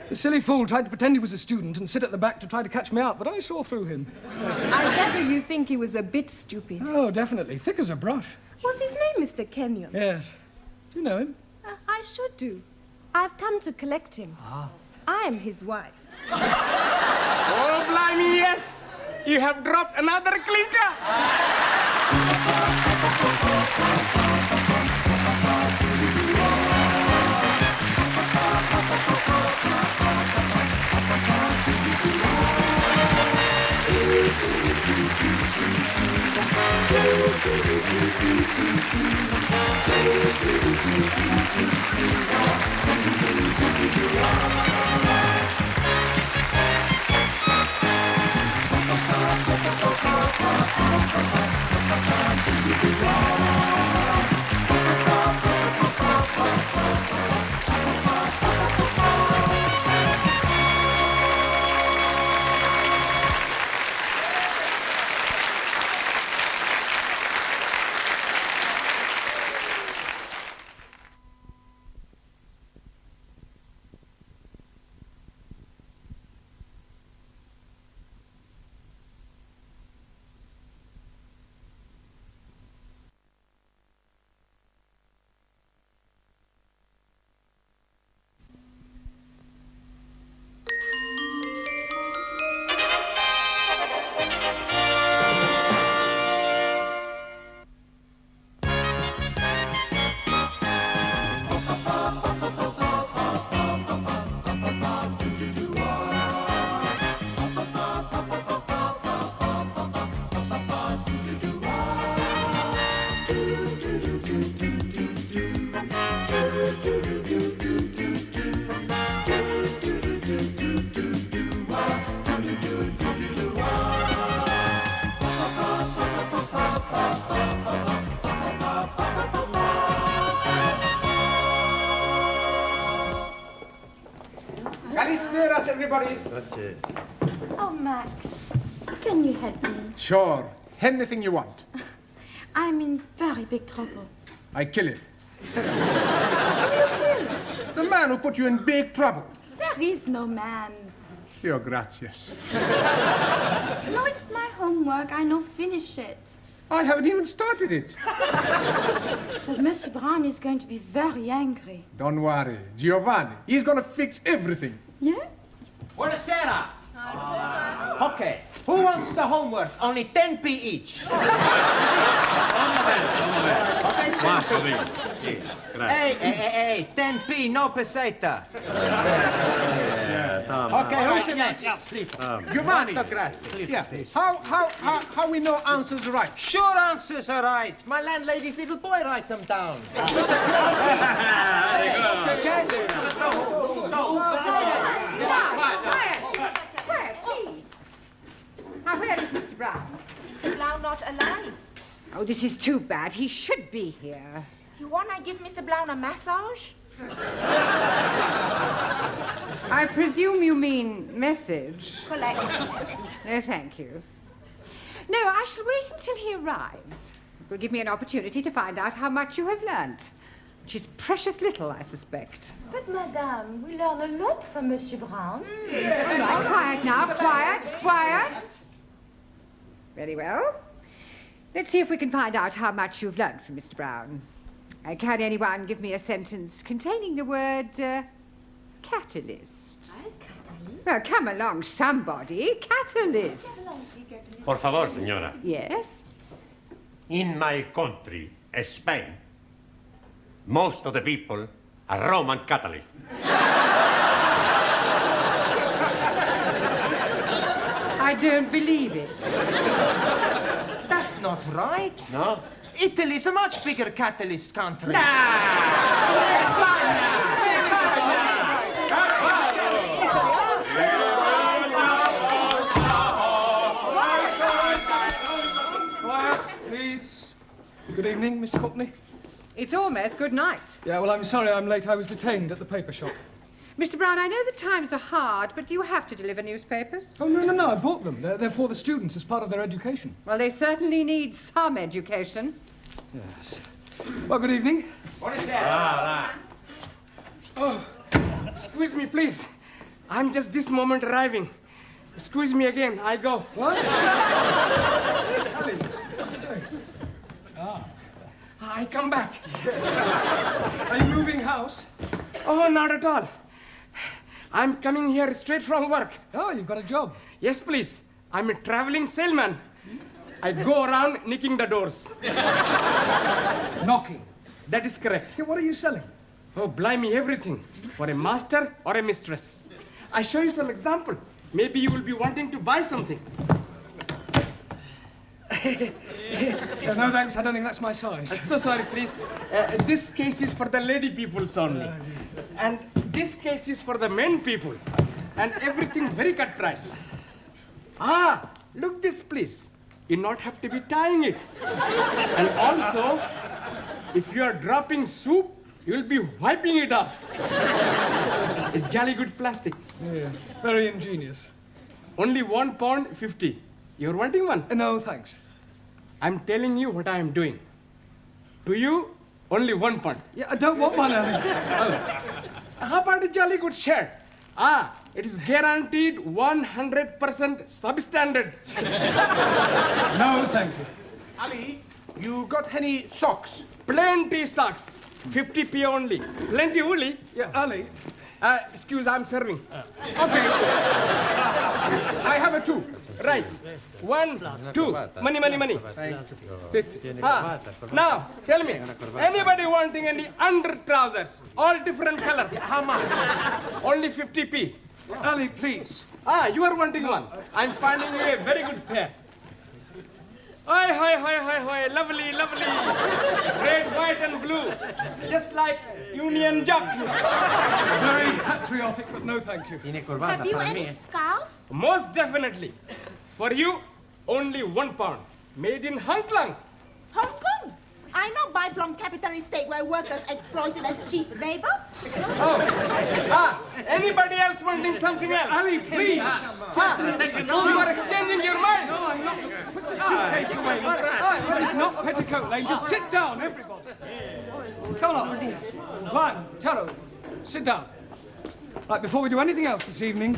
The silly fool tried to pretend he was a student and sit at the back to try to catch me out, but I saw through him. I gather you think he was a bit stupid. Oh, definitely. Thick as a brush. What's his name, Mr. Kenyon? Yes. Do you know him? I should do. I've come to collect him. I am his wife. Oh, blimey, yes. You have dropped another clinker. Kalisperas, everybody. Oh, Max, can you help me? Sure. Anything you want. I'm in very big trouble. I kill him. The man who put you in big trouble. There is no man. Your gracias. No, it's my homework. I no finish it. I haven't even started it. But Monsieur Brown is going to be very angry. Don't worry. Giovanni, he's gonna fix everything. Yeah? Buonasera. Okay. Who wants the homework? Only 10p each. Hey, 10p, no peseta. Okay, who's the next? Giovanni. Grazie. Yeah. How we know answers right? Sure answers are right. My landlady's little boy writes them down. Quiet, please. Now, where is Mr. Brown? Mr. Brown not alive. Oh, this is too bad. He should be here. You wanna give Mr. Brown a massage? I presume you mean message. Correct. No, thank you. No, I shall wait until he arrives. It will give me an opportunity to find out how much you have learnt. Which is precious little, I suspect. But, Madame, we learn a lot from Monsieur Brown. Right, quiet now, quiet. Very well. Let's see if we can find out how much you've learnt from Mr. Brown. Can anyone give me a sentence containing the word catalyst? Well, come along, somebody. Catalyst. Por favor, señora. Yes? In my country, Spain, most of the people are Roman Catholics. I don't believe it. That's not right. No? Italy's a much bigger catalyst country. Quiet, please. Good evening, Miss Courtney. It's almost good night. Yeah, well, I'm sorry I'm late. I was detained at the paper shop. Mr. Brown, I know the times are hard, but do you have to deliver newspapers? Oh, no, I bought them. They're for the students as part of their education. Well, they certainly need some education. Yes. Well, good evening. What is that? Oh, excuse me, please. I'm just this moment arriving. Excuse me again. I go. What? I come back. Are you moving house? Oh, not at all. I'm coming here straight from work. Oh, you've got a job. Yes, please. I'm a traveling salesman. I go around nicking the doors. Knocking. That is correct. Yeah, what are you selling? Oh, blimey, everything. For a master or a mistress. I show you some example. Maybe you will be wanting to buy something. No, thanks. I don't think that's my size. So sorry, please. This case is for the lady peoples only. And this case is for the men people. And everything very cut price. Ah, look this, please. You not have to be tying it. And also, if you are dropping soup, you will be wiping it off. It's jolly good plastic. Yes, very ingenious. Only £1.50. You're wanting one? No, thanks. I'm telling you what I am doing. To you, only £1. Yeah, I don't want one, Ellie. How about a jolly good shirt? Ah, it is guaranteed 100% substandard. No, thank you. Ali, you got any socks? Plenty socks. 50p only. Plenty woolly. Yeah, Ali. Excuse, I'm serving. Okay. I have a 2. Right. 1, 2. Money. Now, tell me, anybody wanting any under trousers? All different colors. How much? Only 50p. Ali, please. Ah, you are wanting one. I'm finding you a very good pair. Hi, lovely. Red, white, and blue. Just like Union Jack. Very patriotic, but no thank you. Have you any scarf? Most definitely. For you, only £1. Made in Hong Kong. Hong Kong? I know buy from capitalist state where workers exploited as cheap labor. Anybody else wanting something else? Ali, please. You are exchanging your mind. No, I'm not. Put the suitcase away. This is not Petticoat Lane. Just sit down, everybody. Come on. Juan, Taro, sit down. Right, before we do anything else this evening,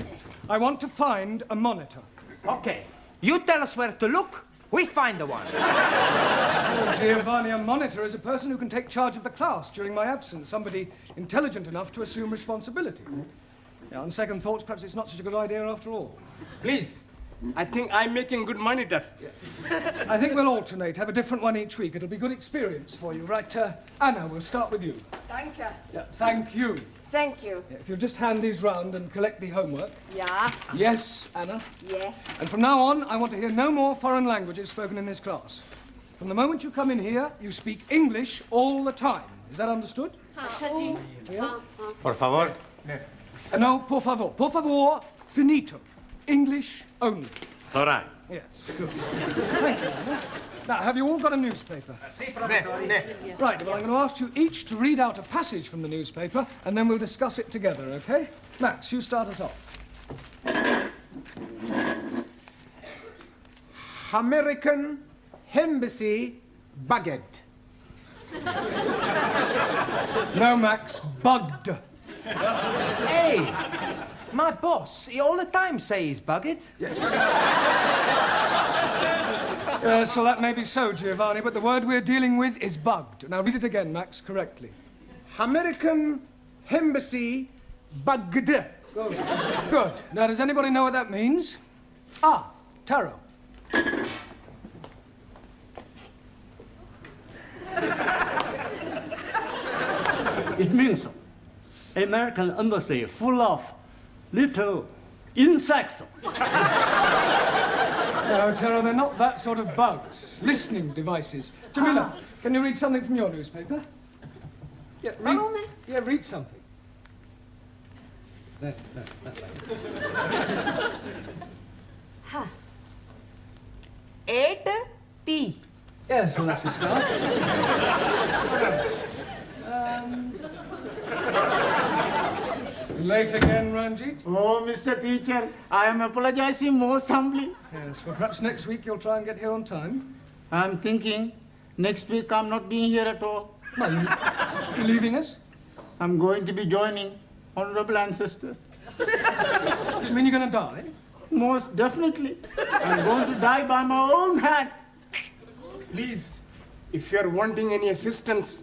I want to find a monitor. Okay. You tell us where to look, we find the one. Oh, Giovanni, a monitor is a person who can take charge of the class during my absence, somebody intelligent enough to assume responsibility. Yeah, on second thoughts, perhaps it's not such a good idea after all. Please, I think I'm making good monitor. I think we'll alternate, have a different one each week. It'll be good experience for you. Right, Anna, we'll start with you. Thank you. Yeah, thank you. Thank you. Yeah, if you'll just hand these round and collect the homework. Yeah. Yes, Anna. Yes. And from now on, I want to hear no more foreign languages spoken in this class. From the moment you come in here, you speak English all the time. Is that understood? Por favor. No, por favor. Por favor, finito. English only. It's all right. Yes, good. Thank you, Anna. Now, have you all got a newspaper? Right, well, I'm going to ask you each to read out a passage from the newspaper, and then we'll discuss it together, okay? Max, you start us off. American Embassy Bugged. No, Max, bugged. Hey, my boss, he all the time say he's bugged. Yes, well, that may be so, Giovanni, but the word we're dealing with is bugged. Now, read it again, Max, correctly. American Embassy Bugged. Good. Now, does anybody know what that means? Ah, Taro. It means American embassy full of little insects. No, Taro, they're not that sort of bugs. Listening devices. Jamila, can you read something from your newspaper? Yeah, read something. There, that way. 8P. Yes, well, that's a start. Late again, Ranjit? Oh, Mr. Teacher, I am apologizing most humbly. Yes, well, perhaps next week you'll try and get here on time. I'm thinking next week I'm not being here at all. No, you're leaving us? I'm going to be joining honorable ancestors. Does it mean you're going to die? Most definitely. I'm going to die by my own hand. Please, if you're wanting any assistance,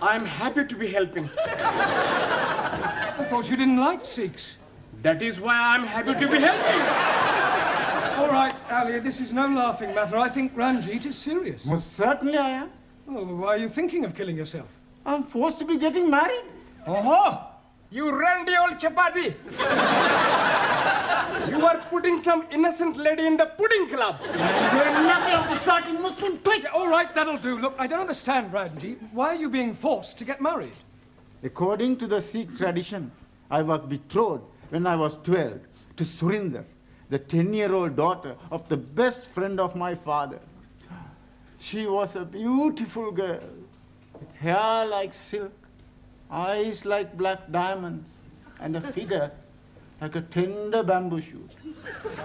I'm happy to be helping. I thought you didn't like Sikhs. That is why I'm happy to be helping. All right, Alia, this is no laughing matter. I think Ranjit is serious. Most certainly I am. Oh, why are you thinking of killing yourself? I'm forced to be getting married. Oh, you randy old chapati. You are putting some innocent lady in the pudding club. You're nothing of the sort in Muslim twit. Yeah, all right, that'll do. Look, I don't understand, Ranjit. Why are you being forced to get married? According to the Sikh tradition, I was betrothed when I was 12 to Surinder, the 10-year-old daughter of the best friend of my father. She was a beautiful girl, with hair like silk, eyes like black diamonds, and a figure like a tender bamboo shoot.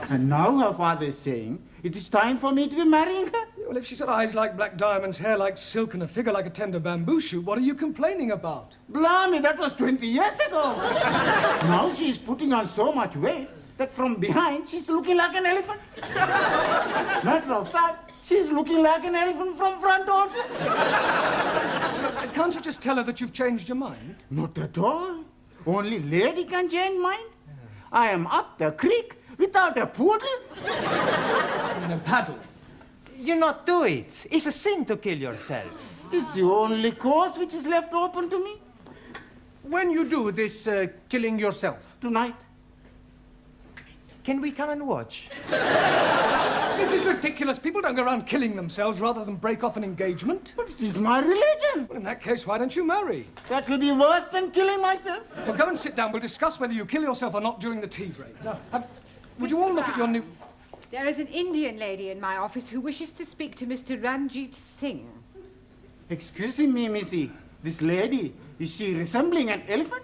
And now her father is saying it is time for me to be marrying her. Well, if she's got eyes like black diamonds, hair like silk, and a figure like a tender bamboo shoot, what are you complaining about? Blimey, that was 20 years ago. Now she is putting on so much weight that from behind she's looking like an elephant. Matter of fact, she's looking like an elephant from front also. Can't you just tell her that you've changed your mind? Not at all. Only lady can change mind. I am up the creek without a poodle. And a paddle. You not do it. It's a sin to kill yourself. It's the only course which is left open to me. When you do this killing yourself? Tonight. Can we come and watch? This is ridiculous. People don't go around killing themselves rather than break off an engagement. But it is my religion. Well, in that case, why don't you marry? That will be worse than killing myself. Well, go and sit down. We'll discuss whether you kill yourself or not during the tea break. Now, would you all look at your new... There is an Indian lady in my office who wishes to speak to Mr. Ranjit Singh. Excuse me, missy. This lady, is she resembling an elephant?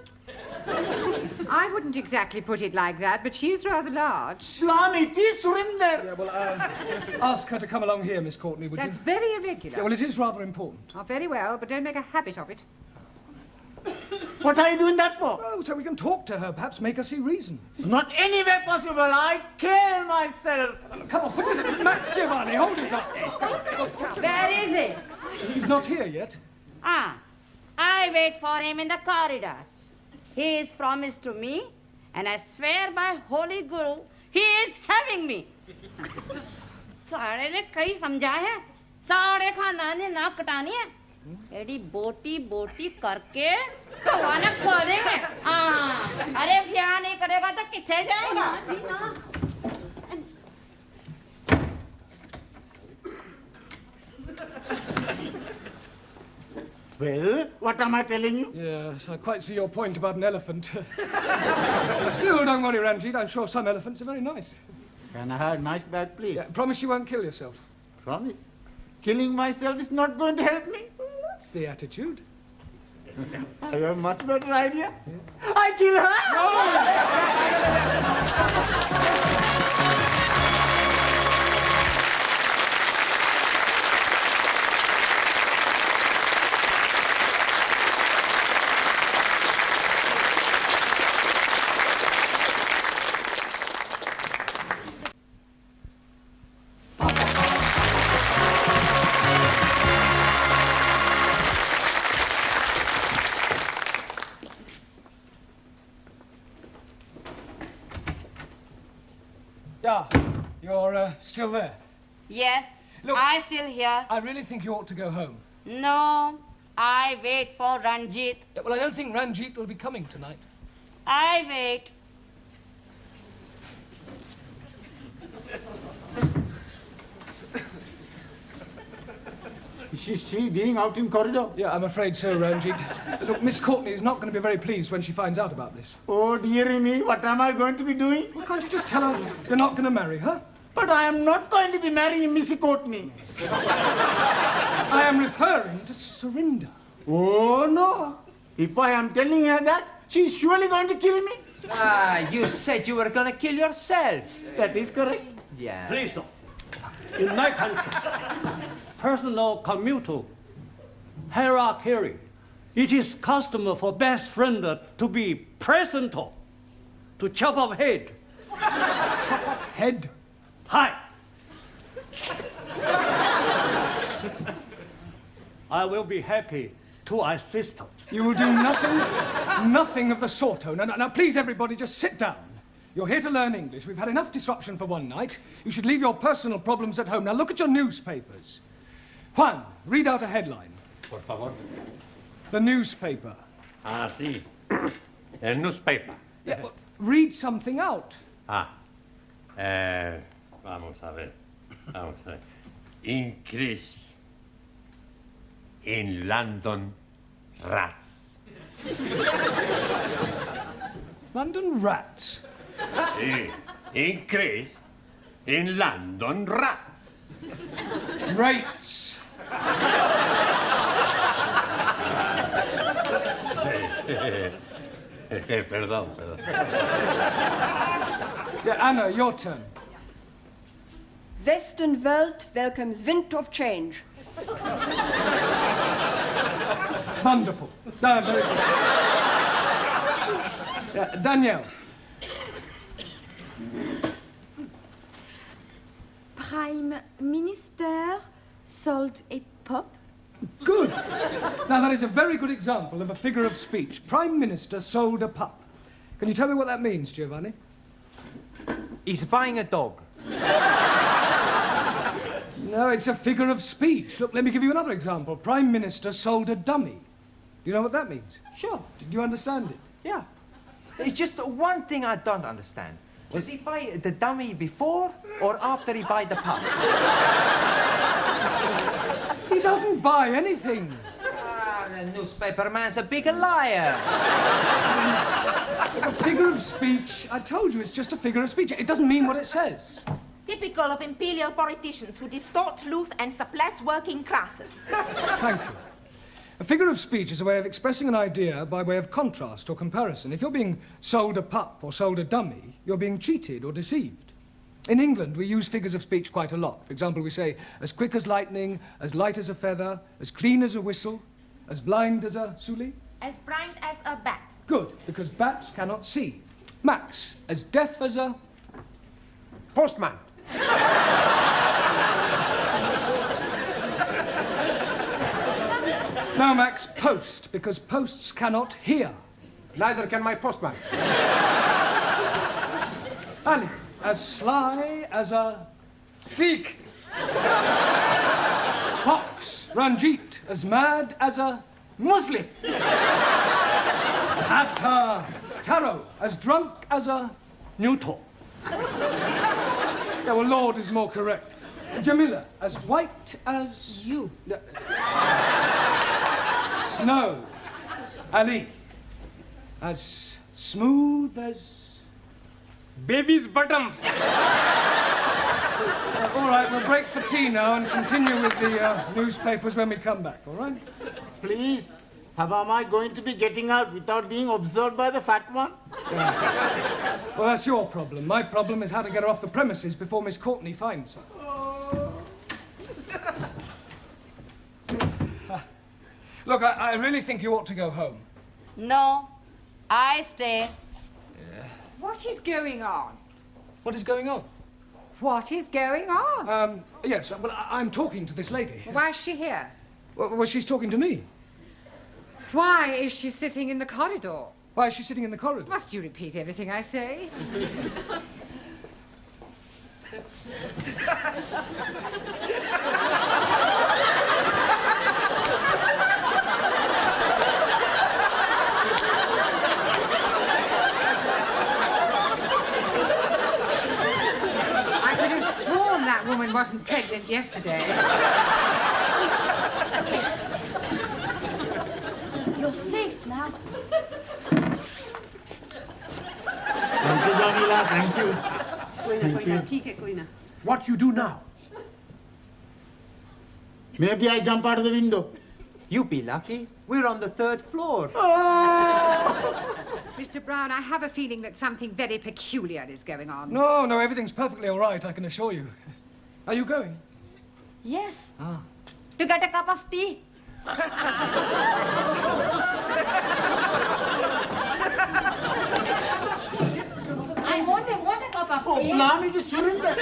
I wouldn't exactly put it like that, but she is rather large. Blimey, it is Surinder. Yeah, well, ask her to come along here, Miss Courtney, would That's you? very irregular. Yeah, well, it is rather important. Oh, very well, but don't make a habit of it. What are you doing that for? Oh, so we can talk to her, perhaps make her see reason. It's not any way possible. I kill myself. Come on, put it in. Max Giovanni, hold his up. Where is he? He's not here yet. Ah, I wait for him in the corridor. He is promised to me, and I swear by Holy Guru, he is having me. सारे ने कई समझा है, सारे खानदान ने नाक कटानी है, एडी बोटी बोटी करके कवाना खो देंगे। अरे ब्याह नहीं करेगा तो किथे जाएगा? Well, what am I telling you? Yes, I quite see your point about an elephant. Still, don't worry, Ranjit. I'm sure some elephants are very nice. Can I have a knife back, please? Yeah, promise you won't kill yourself. Promise. Killing myself is not going to help me. That's the attitude. I have a much better idea. I kill her! Yeah, you're still there. Yes, Look, I still here. I really think you ought to go home. No, I wait for Ranjit. Yeah, well, I don't think Ranjit will be coming tonight. I wait. Is she being out in corridor? Yeah, I'm afraid so, Ranjit. Look, Miss Courtney is not going to be very pleased when she finds out about this. Oh, dearie me, what am I going to be doing? Well, can't you just tell her you're not going to marry her? But I am not going to be marrying Missy Courtney. I am referring to Surinder. Oh, no. If I am telling her that, she's surely going to kill me. Ah, you said you were gonna kill yourself. That is correct. Yeah. Please, sir. In my country, personal commutal, hierarchy, it is custom for best friend to be present to chop off head. Chop off head? Hi. I will be happy to assist. You will do nothing of the sort. Oh, no, please, everybody, just sit down. You're here to learn English. We've had enough disruption for one night. You should leave your personal problems at home. Now, look at your newspapers. Juan, read out a headline. Por favor. The newspaper. Ah, sí. El newspaper. Yeah, well, read something out. Ah. Vamos a ver. Increase in London rats. London rats? Sí. Increase in London rats. Rates. Perdón. Yeah, Anna, your turn. Western Welt welcomes wind of change. Wonderful. Very good. Yeah, Danielle. Prime Minister sold a pup. Good. Now, that is a very good example of a figure of speech. Prime Minister sold a pup. Can you tell me what that means, Giovanni? He's buying a dog. No, it's a figure of speech. Look, let me give you another example. Prime Minister sold a dummy. Do you know what that means? Sure. Do you understand it? Yeah. It's just one thing I don't understand. Does he buy the dummy before or after he buy the pup? He doesn't buy anything. Ah, the newspaper man's a big liar. A figure of speech. I told you, it's just a figure of speech. It doesn't mean what it says. Typical of imperial politicians who distort truth and suppress working classes. Thank you. A figure of speech is a way of expressing an idea by way of contrast or comparison. If you're being sold a pup or sold a dummy, you're being cheated or deceived. In England, we use figures of speech quite a lot. For example, we say, as quick as lightning, as light as a feather, as clean as a whistle, as blind as a suli. As blind as a bat. Good, because bats cannot see. Max, as deaf as a... Postman. Now, Max, post, because posts cannot hear. Neither can my postman. Ali, as sly as a... Sikh. Fox. Ranjit, as mad as a... Muslim. Atta. Taro, as drunk as a... Neutral. Yeah, well, Lord is more correct. Jamila, as white as... You. Snow. Ali, as smooth as... Baby's bottoms. All right, we'll break for tea now and continue with the newspapers when we come back, all right? Please, how am I going to be getting out without being observed by the fat one? Well, that's your problem. My problem is how to get her off the premises before Miss Courtney finds her. Look, I really think you ought to go home. No, I stay. What is going on? What is going on? What is going on? Yes, well, I'm talking to this lady. Why is she here? Well, she's talking to me. Why is she sitting in the corridor? Why is she sitting in the corridor? Must you repeat everything I say? I could have sworn that woman wasn't pregnant yesterday. You're safe now. Thank you, Jamila. Thank you. What you do now? Maybe I jump out of the window. You be lucky. We're on the 3rd floor. Mr. Brown, I have a feeling that something very peculiar is going on. No, everything's perfectly all right, I can assure you. Are you going? Yes. To get a cup of tea. I want a cup of Oh, tea. blimey, just Surinder.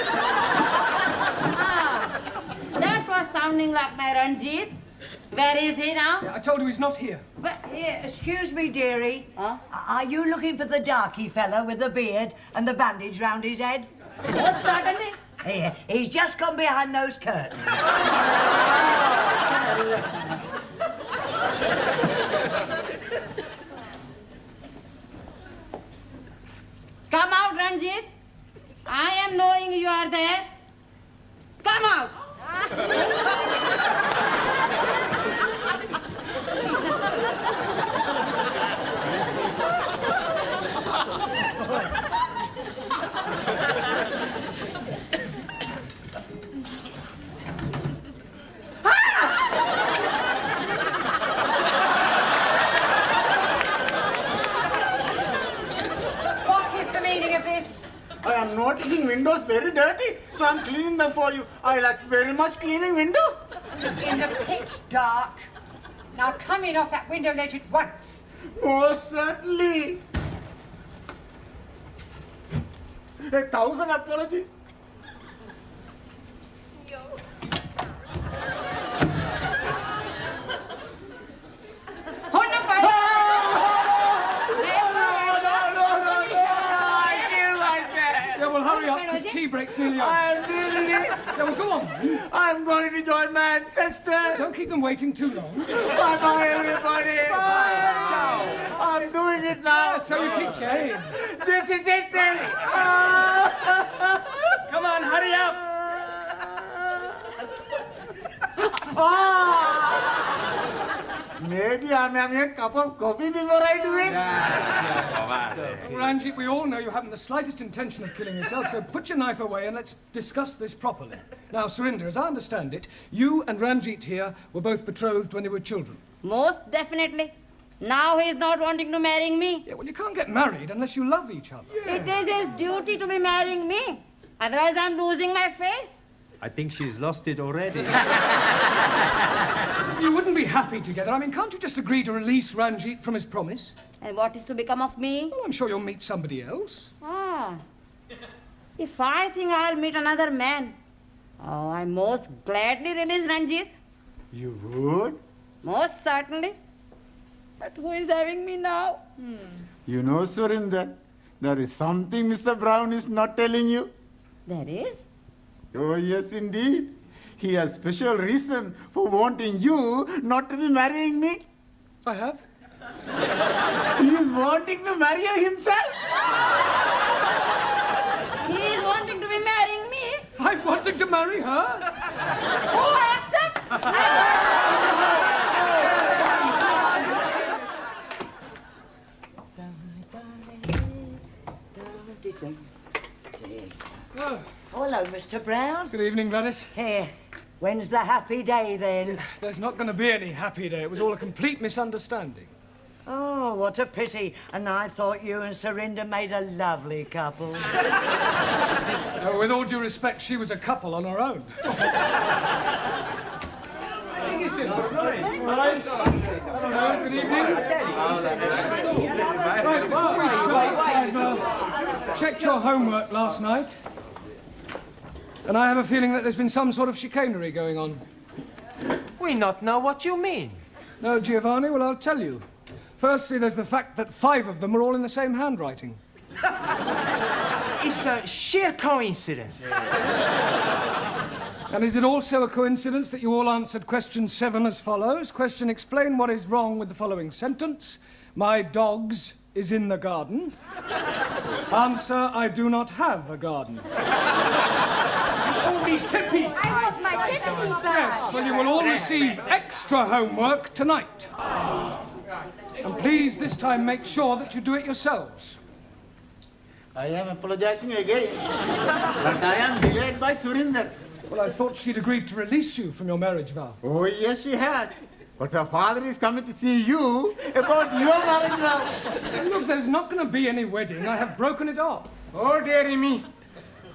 That was sounding like my Ranjit. Where is he now? I told you he's not here. But Here, excuse me, dearie. Huh? Are you looking for the darky fella with the beard and the bandage round his head? most certainly. Here, he's just gone behind those curtains. Come out, Ranjit. I am knowing you are there. Come out. What is the meaning of this? I am noticing windows very dirty, so I'm cleaning them for you. I like very much cleaning windows. In the pitch dark. Now come in off that window ledge at once. Most certainly. 1,000 apologies. Yeah, well, hurry up, because tea break's nearly over. I'm doing it. Yeah, well, go on. I'm going to join my ancestors. Don't keep them waiting too long. Bye-bye, everybody. Bye. I'm doing it now. So you keep saying. This is it then. Come on, hurry up. Maybe I'm having a cup of coffee before I do it. Ranjit, we all know you haven't the slightest intention of killing yourself, so put your knife away and let's discuss this properly. Now, Surinder, as I understand it, you and Ranjit here were both betrothed when they were children. Most definitely. Now he is not wanting to marry me. Yeah, well, you can't get married unless you love each other. It is his duty to be marrying me. Otherwise, I'm losing my face. I think she's lost it already. You wouldn't be happy together. I mean, can't you just agree to release Ranjit from his promise? And what is to become of me? Well, I'm sure you'll meet somebody else. If I think I'll meet another man, I most gladly release Ranjit. You would? Most certainly. But who is having me now? You know, Surinder, there is something Mr. Brown is not telling you. There is? Oh, yes, indeed. He has special reason for wanting you not to be marrying me. I have? He is wanting to marry you himself. He is wanting to be marrying me. I'm wanting to marry her. Oh, I accept. Hello, Mr. Brown. Good evening, Gladys. Here. When's the happy day, then? There's not going to be any happy day. It was all a complete misunderstanding. Oh, what a pity. And I thought you and Surinder made a lovely couple. With all due respect, she was a couple on her own. It's just nice. Good evening. Right, before we start, I've checked your homework last night. And I have a feeling that there's been some sort of chicanery going on. We not know what you mean. No, Giovanni? Well, I'll tell you. Firstly, there's the fact that 5 of them are all in the same handwriting. It's a sheer coincidence. And is it also a coincidence that you all answered question 7 as follows? Question: explain what is wrong with the following sentence. My dogs is in the garden. Answer: I do not have a garden. Only Tippy. I want my tippy back. Yes, well, you will all receive extra homework tonight. And please, this time, make sure that you do it yourselves. I am apologizing again, but I am delayed by Surinder. Well, I thought she'd agreed to release you from your marriage vow. Oh, yes, she has. But her father is coming to see you about your marriage vow. Look, there's not going to be any wedding. I have broken it off. Oh, dearie me.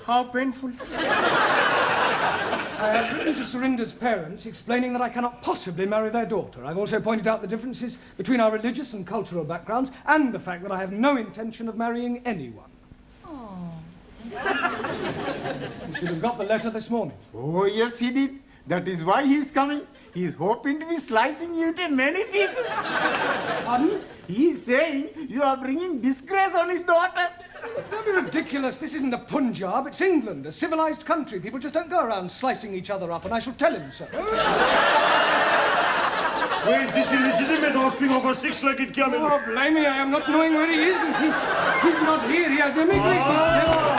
How painful. I have written to Surinder's parents explaining that I cannot possibly marry their daughter. I've also pointed out the differences between our religious and cultural backgrounds and the fact that I have no intention of marrying anyone. You should have got the letter this morning. Oh, yes, he did. That is why he is coming. He is hoping to be slicing you into many pieces. Pardon? He is saying you are bringing disgrace on his daughter. Don't be ridiculous. This isn't the Punjab. It's England, a civilized country. People just don't go around slicing each other up, and I shall tell him so. Where is this illegitimate offspring of a 6-legged camel? Oh, blame me. I am not knowing where he is. He's not here. He has immigrated.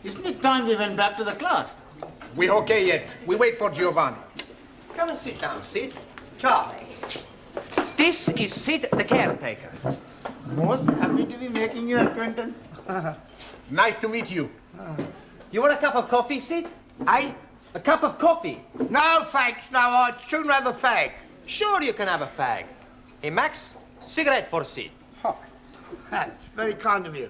Isn't it time we went back to the class? We okay yet. We wait for Giovanni. Come and sit down, Sid. Charlie. This is Sid, the caretaker. Most happy to be making your acquaintance. Nice to meet you. You want a cup of coffee, Sid? Aye? A cup of coffee? No, thanks. No, I'd sooner have a fag. Sure you can have a fag. Hey, Max, cigarette for Sid. Oh, that's very kind of you.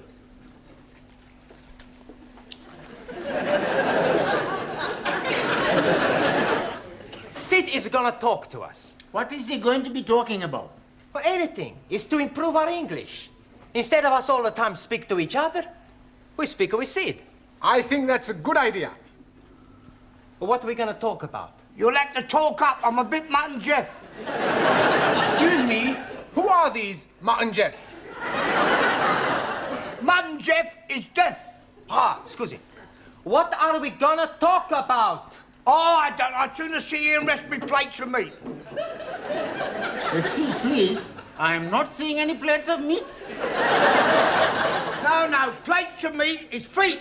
Sid is gonna talk to us. What is he going to be talking about? For anything. It's to improve our English. Instead of us all the time speak to each other, we speak with Sid. I think that's a good idea. What are we gonna talk about? You'll have to talk up. I'm a bit Matt and Jeff. Excuse me, who are these Matt and Jeff? Matt and Jeff is deaf. Ah, scusi. What are we gonna talk about? Oh, I don't. I'd sooner see you and rest me plates of meat. Excuse please, I am not seeing any plates of meat. No, plates of meat is feet.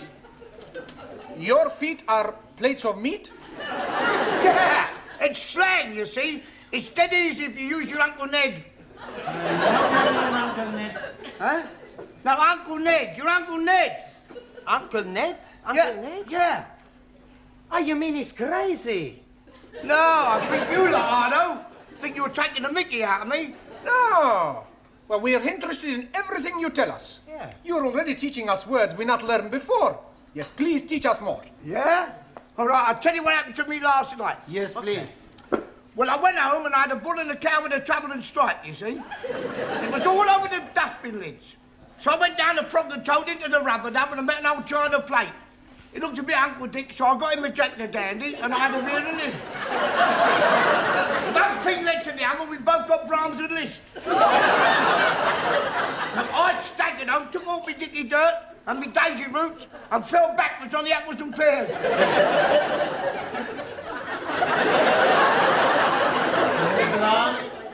Your feet are plates of meat? Yeah, it's slang, you see. It's dead easy if you use your Uncle Ned. Uncle Ned. Huh? No, Uncle Ned. Your Uncle Ned. Uncle Ned? Ned? Yeah. Oh, you mean he's crazy? No, I think you lot, Ardo. Think you were taking the mickey out of me? No. Well, we are interested in everything you tell us. Yeah. You're already teaching us words we not learned before. Yes, please teach us more. Yeah? All right, I'll tell you what happened to me last night. Yes, please. Well, I went home and I had a bull and a cow with a trouble and stripe, you see. It was all over the dustbin lids. So I went down the frog and toad into the rubber dub and I met an old china plate. It looked a bit Uncle Dick, so I got him a Jack the Dandy and I had a real live. One thing led to the other, we both got Brahms and Liszt. I'd staggered home, took off my dicky dirt and my daisy roots and fell backwards on the apples and pears.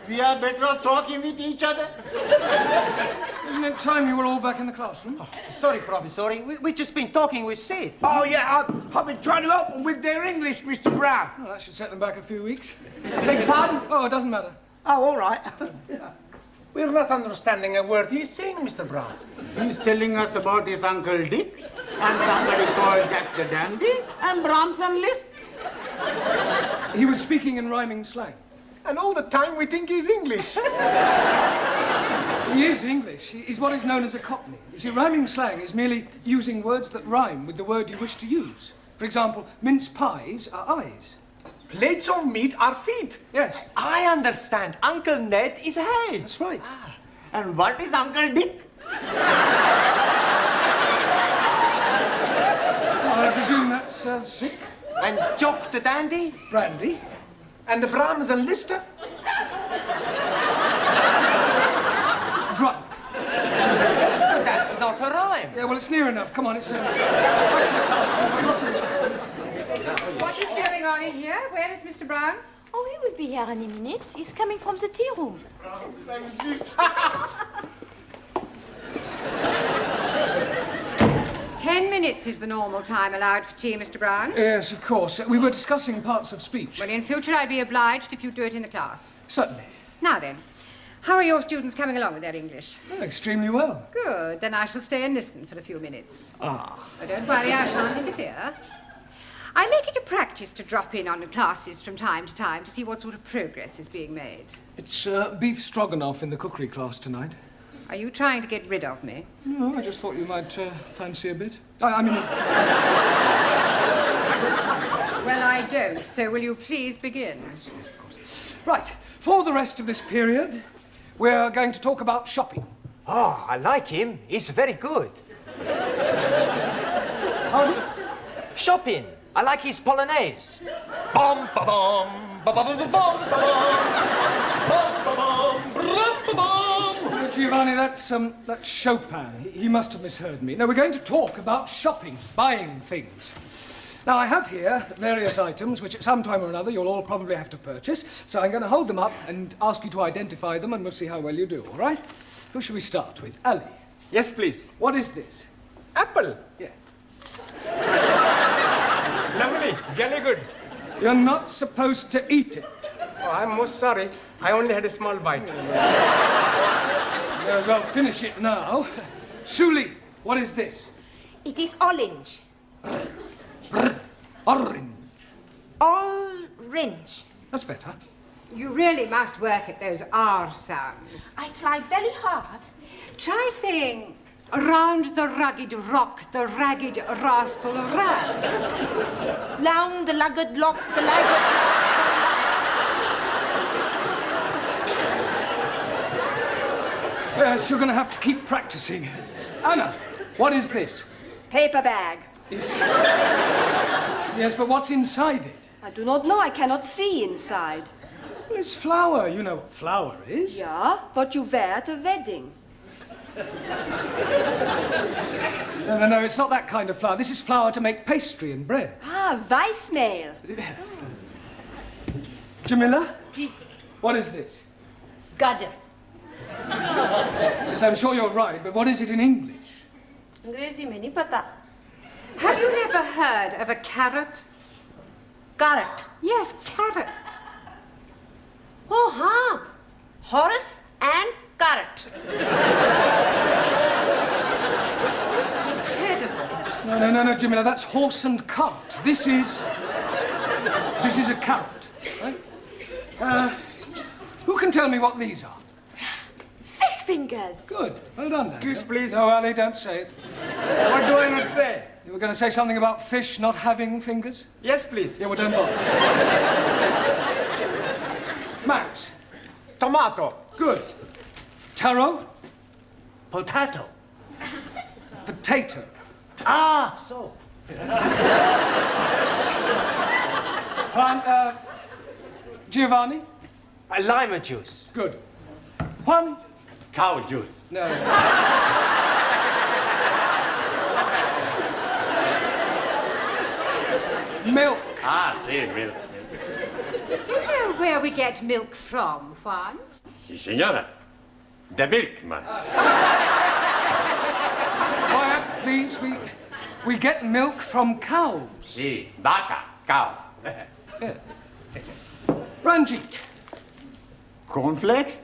We are better off talking with each other. Isn't it time you were all back in the classroom? Oh, sorry, Professor. We've just been talking with Sid. Oh, yeah, I've been trying to help them with their English, Mr. Brown. Oh, that should set them back a few weeks. Beg your pardon? Oh, it doesn't matter. Oh, all right. We're not understanding a word he's saying, Mr. Brown. He's telling us about his Uncle Dick and somebody called Jack the Dandy and Brahms and Liszt. He was speaking in rhyming slang. And all the time we think he's English. He is English. He's what is known as a Cockney. You see, rhyming slang is merely using words that rhyme with the word you wish to use. For example, mince pies are eyes. Plates of meat are feet. Yes. I understand. Uncle Ned is head. That's right. And what is Uncle Dick? I presume that's sick. And Jock the Dandy? Brandy. And the Brahms and Liszt? Drunk. That's not a rhyme. Yeah, well, it's near enough. Come on, it's... What is going on in here? Where is Mr. Brown? Oh, he will be here any minute. He's coming from the tea room. 10 minutes is the normal time allowed for tea, Mr. Brown. Yes, of course. We were discussing parts of speech. Well, in future, I'd be obliged if you do it in the class. Certainly. Now then, how are your students coming along with their English? Oh, extremely well. Good. Then I shall stay and listen for a few minutes. Ah. Oh, don't worry, I shan't interfere. I make it a practice to drop in on the classes from time to time to see what sort of progress is being made. It's beef stroganoff in the cookery class tonight. Are you trying to get rid of me? No, I just thought you might fancy a bit. I mean... Well, I don't, so will you please begin? Yes, of course. Right, for the rest of this period, we're going to talk about shopping. Oh, I like him. He's very good. Shopping. I like his polonaise. Bum ba bum ba ba ba ba bum ba bum. Giovanni, that's Chopin. He must have misheard me. No, we're going to talk about shopping, buying things. Now, I have here various items which at some time or another you'll all probably have to purchase, so I'm going to hold them up and ask you to identify them, and we'll see how well you do, all right? Who shall we start with? Ali. Yes, please. What is this? Apple. Yeah. Lovely. Jolly good. You're not supposed to eat it. Oh, I'm most sorry. I only had a small bite. May as well finish it now. Suli, what is this? It is orange. Orange. Orange. That's better. You really must work at those R sounds. I try very hard. Try saying, round the rugged rock, the ragged rascal ran. Round the rugged lock, the ragged Yes, you're going to have to keep practicing. Anna, what is this? Paper bag. Yes, but what's inside it? I do not know. I cannot see inside. Well, it's flour. You know what flour is. Yeah, what you wear at a wedding. No, it's not that kind of flour. This is flour to make pastry and bread. Ah, Weissmehl. Yes. Jamila? What is this? Gajar. Yes, I'm sure you're right, but what is it in English? अंग्रेजी में नहीं पता. Have you never heard of a carrot? Carrot. Yes, carrot. Oh, हाँ. Horse and carrot. Incredible. No, Jamila, that's horse and cart. This is a carrot, right? Who can tell me what these are? Fish fingers. Good. Well done. Excuse, please. No, Ali, don't say it. What do I not say? You were going to say something about fish not having fingers? Yes, please. Yeah, well, don't bother. Max. Tomato. Good. Taro. Potato. Potato. Ah, so. Giovanni. Lima juice. Good. Juan. Cow juice. No. Milk. Ah, see, milk. Do you know where we get milk from, Juan? Si, signora. The milkman. Quiet, please. We get milk from cows. Si, vaca, cow. Ranjit. Cornflakes?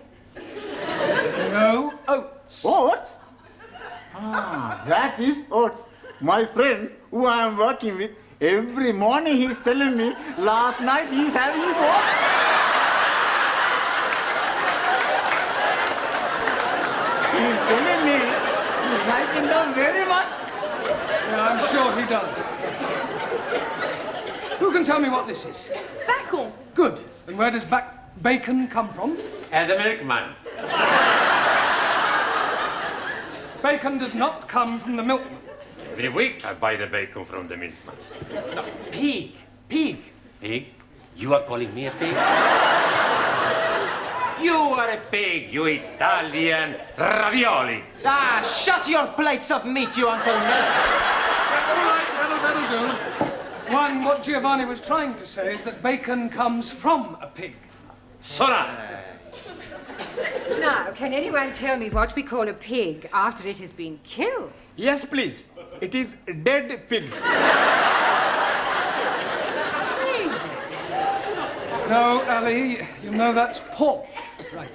No, oats. Oats? Ah, that is oats. My friend, who I am working with, every morning he's telling me, last night he's having his oats. He's telling me he's liking them very much. Yeah, I'm sure he does. Who can tell me what this is? Bacon. Good. And where does bacon come from? And the milkman. Bacon does not come from the milkman. Every week I buy the bacon from the milkman. No, pig. Pig. Pig? You are calling me a pig? You are a pig, you Italian ravioli. Ah, shut your plates of meat, you Uncle Milk. All right, that'll do. One, what Giovanni was trying to say is that bacon comes from a pig. Sola! Now, can anyone tell me what we call a pig after it has been killed? Yes, please. It is a dead pig. No, Ali, you know that's pork. Right.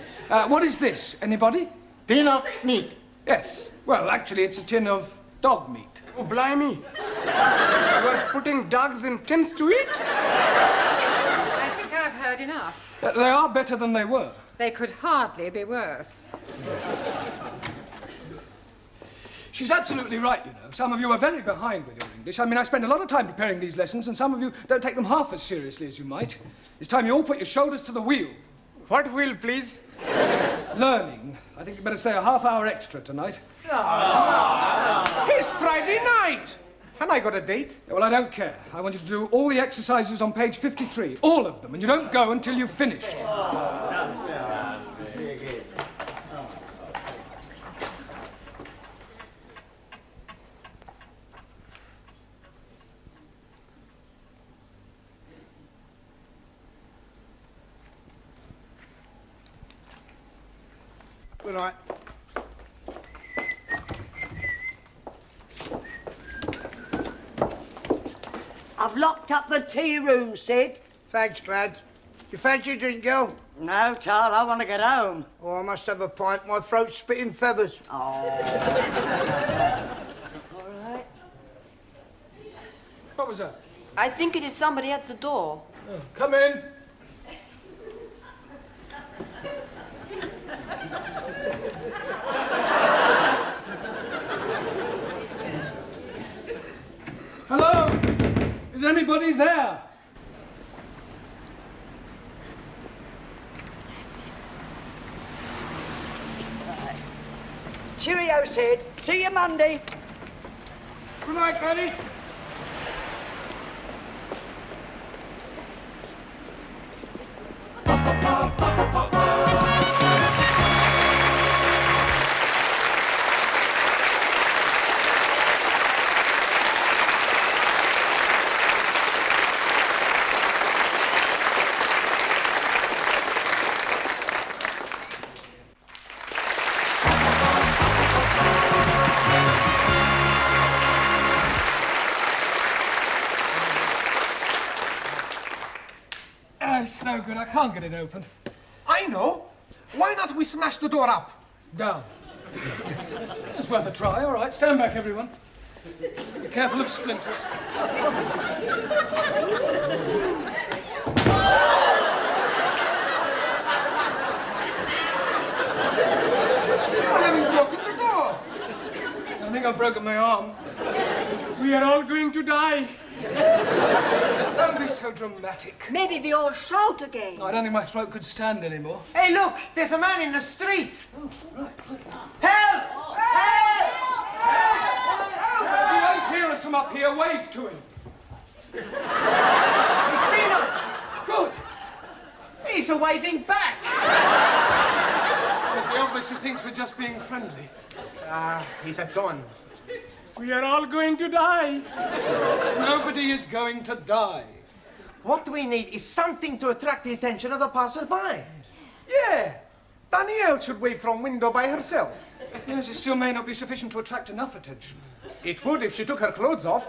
What is this? Anybody? Tin of meat. Yes. Well, actually, it's a tin of dog meat. Oh, blimey. You are putting dogs in tins to eat? I think I've heard enough. They are better than they were. They could hardly be worse. She's absolutely right, you know. Some of you are very behind with your English. I mean, I spend a lot of time preparing these lessons, and some of you don't take them half as seriously as you might. It's time you all put your shoulders to the wheel. What wheel, please? Learning. I think you better stay a half hour extra tonight. It's Friday night. And I got a date. Well, I don't care. I want you to do all the exercises on page 53. All of them. And you don't go until you've finished. Good night. I've locked up the tea room, Sid. Thanks, Glad. You fancy a drink, girl? No, Charles, I want to get home. Oh, I must have a pint. My throat's spitting feathers. Oh. All right. What was that? I think it is somebody at the door. Oh, come in. Hello? Is anybody there? Cheerio, Sid. See you Monday. Good night, Granny. it's no good. I can't get it open. I know. Why not we smash the door up? Down. It's worth a try. All right, stand back, everyone. Be careful of splinters. I haven't broken the door. I think I've broken my arm. We are all going to die. Don't be so dramatic. Maybe we all shout again. I don't think my throat could stand anymore. Hey, look, there's a man in the street. Help! If you won't hear us from up here, wave to him. He's seen us. Good. He's waving back. Yes, he obviously thinks we're just being friendly. He's a don. We are all going to die. Nobody is going to die. What we need is something to attract the attention of the passerby. Yeah. Danielle should wave from window by herself. Yes, it still may not be sufficient to attract enough attention. It would if she took her clothes off.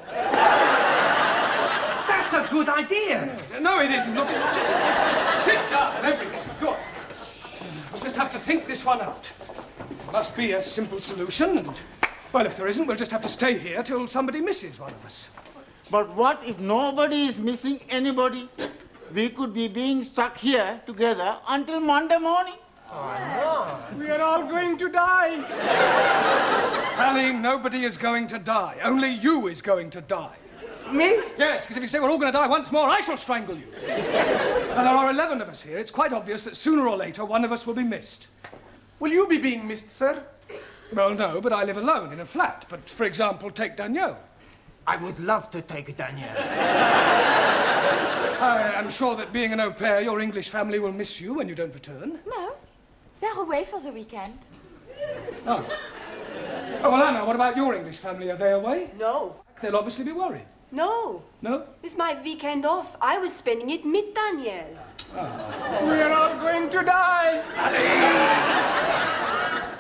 That's a good idea. No, it isn't. Look, just sit down, everyone. Go on. We'll just have to think this one out. There must be a simple solution, and, well, if there isn't, we'll just have to stay here till somebody misses one of us. But what if nobody is missing anybody? We could be being stuck here together until Monday morning. We are all going to die. Ali, nobody is going to die. Only you is going to die. Me? Yes, because if you say we're all going to die once more, I shall strangle you. And there are 11 of us here. It's quite obvious that sooner or later one of us will be missed. Will you be being missed, sir? Well, no, but I live alone in a flat. But, for example, take Danielle. I would love to take Danielle. I am sure that being an au pair, your English family will miss you when you don't return. No, they're away for the weekend. Oh. Oh, well, Anna, what about your English family? Are they away? No. They'll obviously be worried. No. No? It's my weekend off. I was spending it with Danielle. We are all going to die.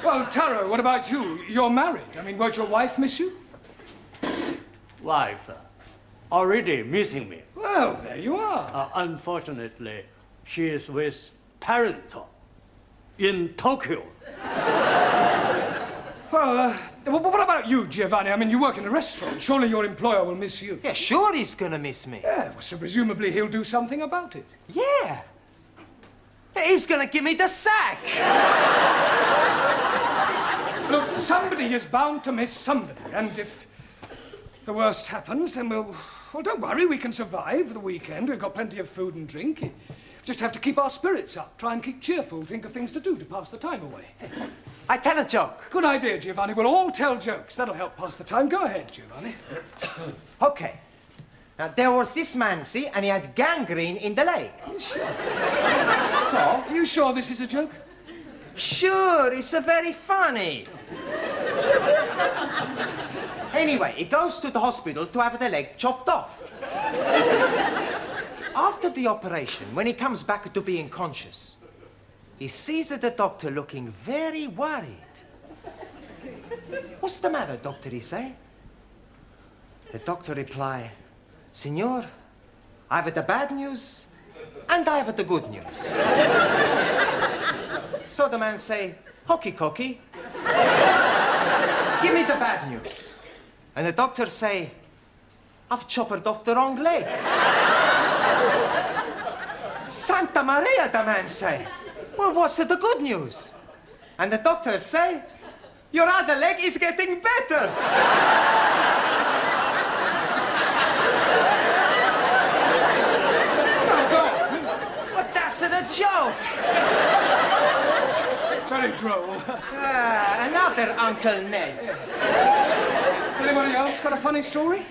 Well, Taro, what about you? You're married. I mean, won't your wife miss you? Wife already missing me. Well, there you are. Unfortunately, she is with parents in Tokyo. Well, what about you, Giovanni? I mean, you work in a restaurant. Surely your employer will miss you. Yeah, sure he's gonna miss me. Yeah, well, so presumably he'll do something about it. Yeah. He's gonna give me the sack. Look, somebody is bound to miss somebody, and if the worst happens, then well, don't worry, we can survive the weekend. We've got plenty of food and drink. We just have to keep our spirits up, try and keep cheerful, think of things to do to pass the time away. I tell a joke. Good idea, Giovanni. We'll all tell jokes. That'll help pass the time. Go ahead, Giovanni. Okay. Now, there was this man, see, and he had gangrene in the leg. Sure. So? Are you sure this is a joke? Sure, it's very funny. Anyway, he goes to the hospital to have the leg chopped off. After the operation, when he comes back to being conscious, he sees the doctor looking very worried. What's the matter, doctor, he say? The doctor reply, Signor, I have the bad news and I have the good news. So the man say, hokey cokey, give me the bad news. And the doctor say, I've chopped off the wrong leg. Santa Maria, the man say. Well, what's the good news? And the doctor say, your other leg is getting better. But that's the joke. Very droll. Another Uncle Ned. Anybody else got a funny story?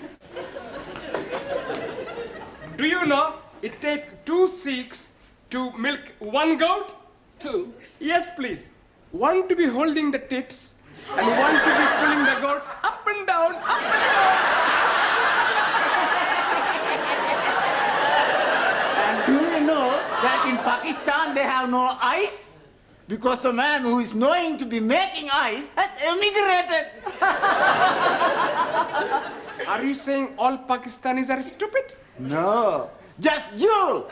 Do you know it takes 2 Sikhs to milk 1 goat? 2? Yes, please. 1 to be holding the tits and 1 to be pulling the goat up and down, up and down. And do you know that in Pakistan they have no ice? Because the man who is knowing to be making ice has emigrated. Are you saying all Pakistanis are stupid? No, Just you!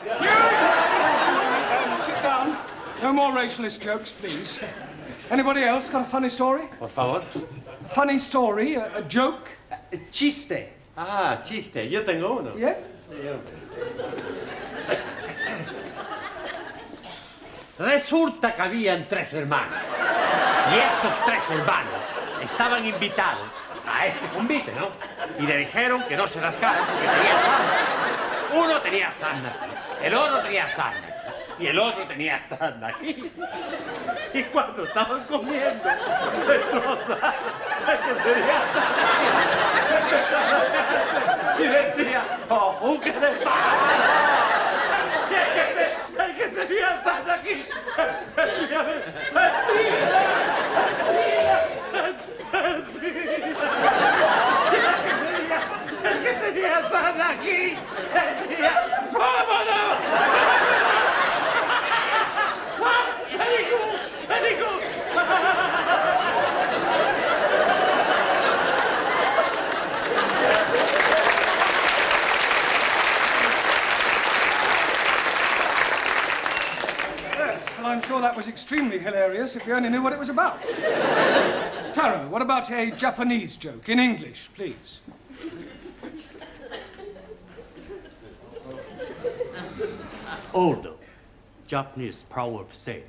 Sit down. No more racialist jokes, please. Anybody else got a funny story? Por favor. A funny story, a joke? Chiste. Ah, chiste. Yo tengo uno. Yeah? Sí, hombre. Resulta que habían 3 hermanos. Y estos 3 hermanos estaban invitados a este convite, ¿no? Y le dijeron que no se rascaran porque tenían sarna. Uno tenía sarna aquí, el otro tenía sarna y el otro tenía sarna aquí. Y cuando estaban comiendo, y decía, ¡oh, qué de el que tenía sarna aquí! El que tenía sarna aquí decía, ¡vámonos! ¡Very good! Yes, well, I'm sure that was extremely hilarious if you only knew what it was about. Taro, what about a Japanese joke in English, please? Old Japanese proverb say,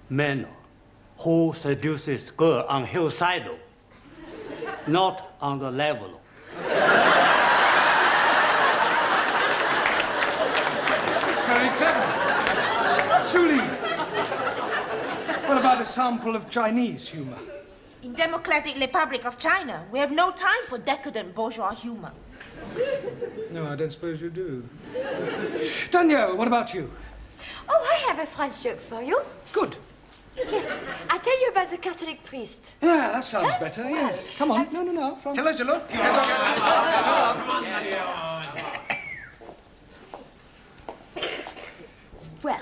man who seduces girl on hillside, not on the level. That's very clever. Suli, what about a sample of Chinese humor? In Democratic Republic of China, we have no time for decadent bourgeois humor. No, I don't suppose you do. Danielle, what about you? Oh, I have a French joke for you. Good. Yes, I tell you about the Catholic priest. Yeah, that sounds Yes? better, yes. Come on. No. From... Tell us a look. Well,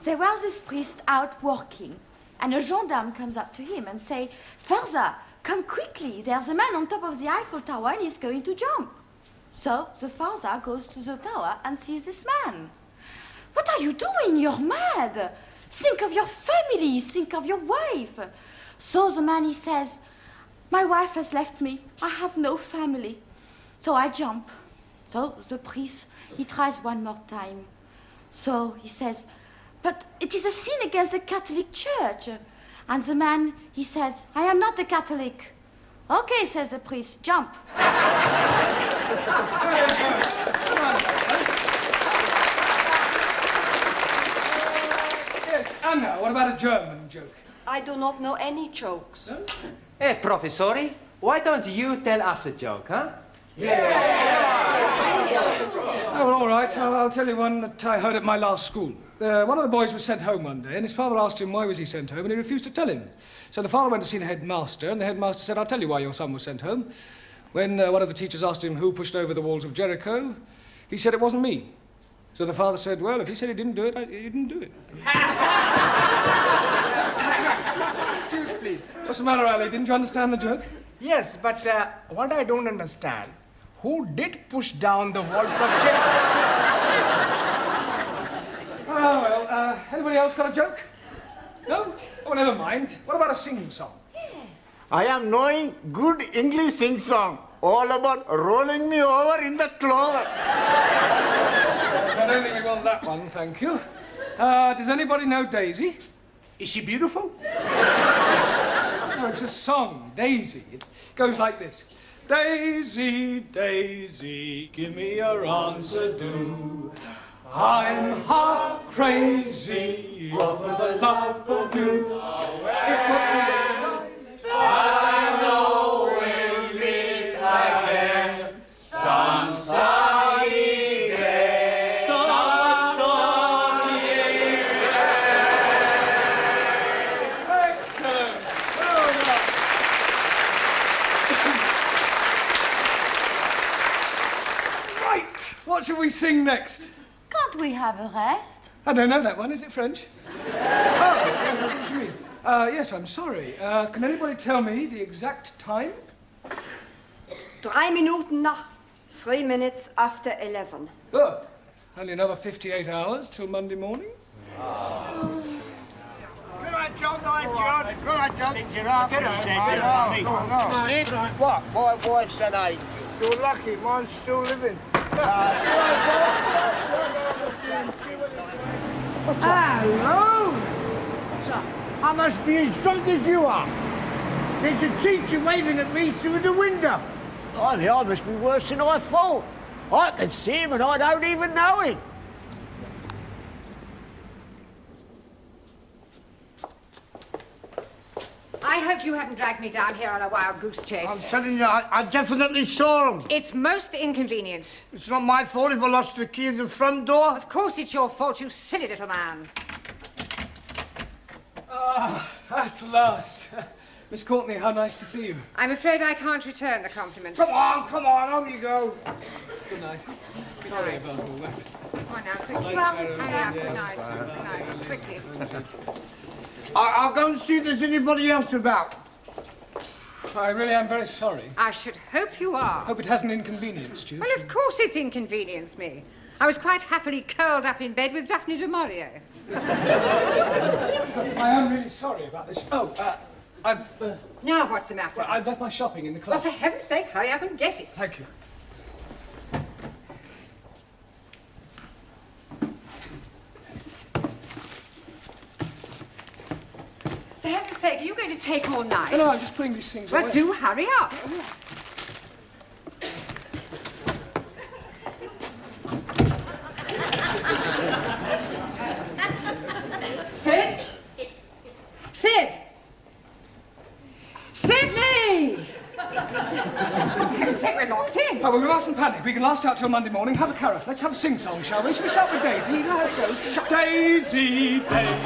there was this priest out walking, and a gendarme comes up to him and say, "Father, come quickly, there's a man on top of the Eiffel Tower and he's going to jump." So the father goes to the tower and sees this man. "What are you doing? You're mad. Think of your family, think of your wife." So the man, he says, "My wife has left me, I have no family." So I jump. So the priest, he tries one more time. So he says, "But it is a sin against the Catholic Church." And the man, he says, "I am not a Catholic." "Okay," says the priest, "jump." Yes, Anna, what about a German joke? I do not know any jokes. No? Hey, Professori, why don't you tell us a joke, huh? Oh, all right. I'll tell you one that I heard at my last school. One of the boys was sent home one day, and his father asked him why was he sent home, and he refused to tell him. So the father went to see the headmaster, and the headmaster said, "I'll tell you why your son was sent home." When one of the teachers asked him who pushed over the walls of Jericho, he said it wasn't me. So the father said, "Well, if he said he didn't do it, he didn't do it." Excuse, please. What's the matter, Ali? Didn't you understand the joke? Yes, but what I don't understand, who did push down the walls of Jericho? Oh, well, anybody else got a joke? No? Oh, never mind. What about a sing-song? I am knowing good English sing-song, all about rolling me over in the clover. Yes, I don't think we want that one, thank you. Does anybody know Daisy? Is she beautiful? No, it's a song, Daisy. It goes like this. Daisy, Daisy, give me your answer, do. I'm half crazy over the love of you. It would be I know we'll meet again some sunny day. Some sunny day. Excellent. Well done. Right. What shall we sing next? Can't we have a rest? I don't know that one. Is it French? Oh, yes, that's what you mean. Yes, I'm sorry. Can anybody tell me the exact time? 3 Minuten nach 3 minutes after 11. Good. Only another 58 hours till Monday morning. Good night, John. Good night, John. Good night, John. Good night. Sid? What? My wife's an angel. You're lucky. Mine's still living. Hello! I must be as drunk as you are. There's a teacher waving at me through the window. I must be worse than I thought. I can see him and I don't even know him. I hope you haven't dragged me down here on a wild goose chase. I'm telling you, I definitely saw him. It's most inconvenient. It's not my fault if I lost the key of the front door. Of course it's your fault, you silly little man. At last. Miss Courtney, how nice to see you. I'm afraid I can't return the compliment. Come on, home you go. Good night. Sorry about all that. Come on now, quickly. Hurry up. Good night. Good night. Quickly. I'll go and see if there's anybody else about. I really am very sorry. I should hope you are. Hope it hasn't inconvenienced you. Well, of course it's inconvenienced me. I was quite happily curled up in bed with Daphne du Maurier. I am really sorry about this. Oh, I've... Now what's the matter? Well, I've left my shopping in the Well, closet. for heaven's sake, hurry up and get it. Thank you. For heaven's sake, are you going to take all night? No, I'm just putting these things Well, away. do hurry up. Sid? Sid! Sydney! For heaven's sake, we're locked in. Oh, well, we mustn't panic. We can last out till Monday morning. Have a carrot. Let's have a sing-song, shall we? Shall we start with Daisy? You know how it goes. Daisy, Daisy.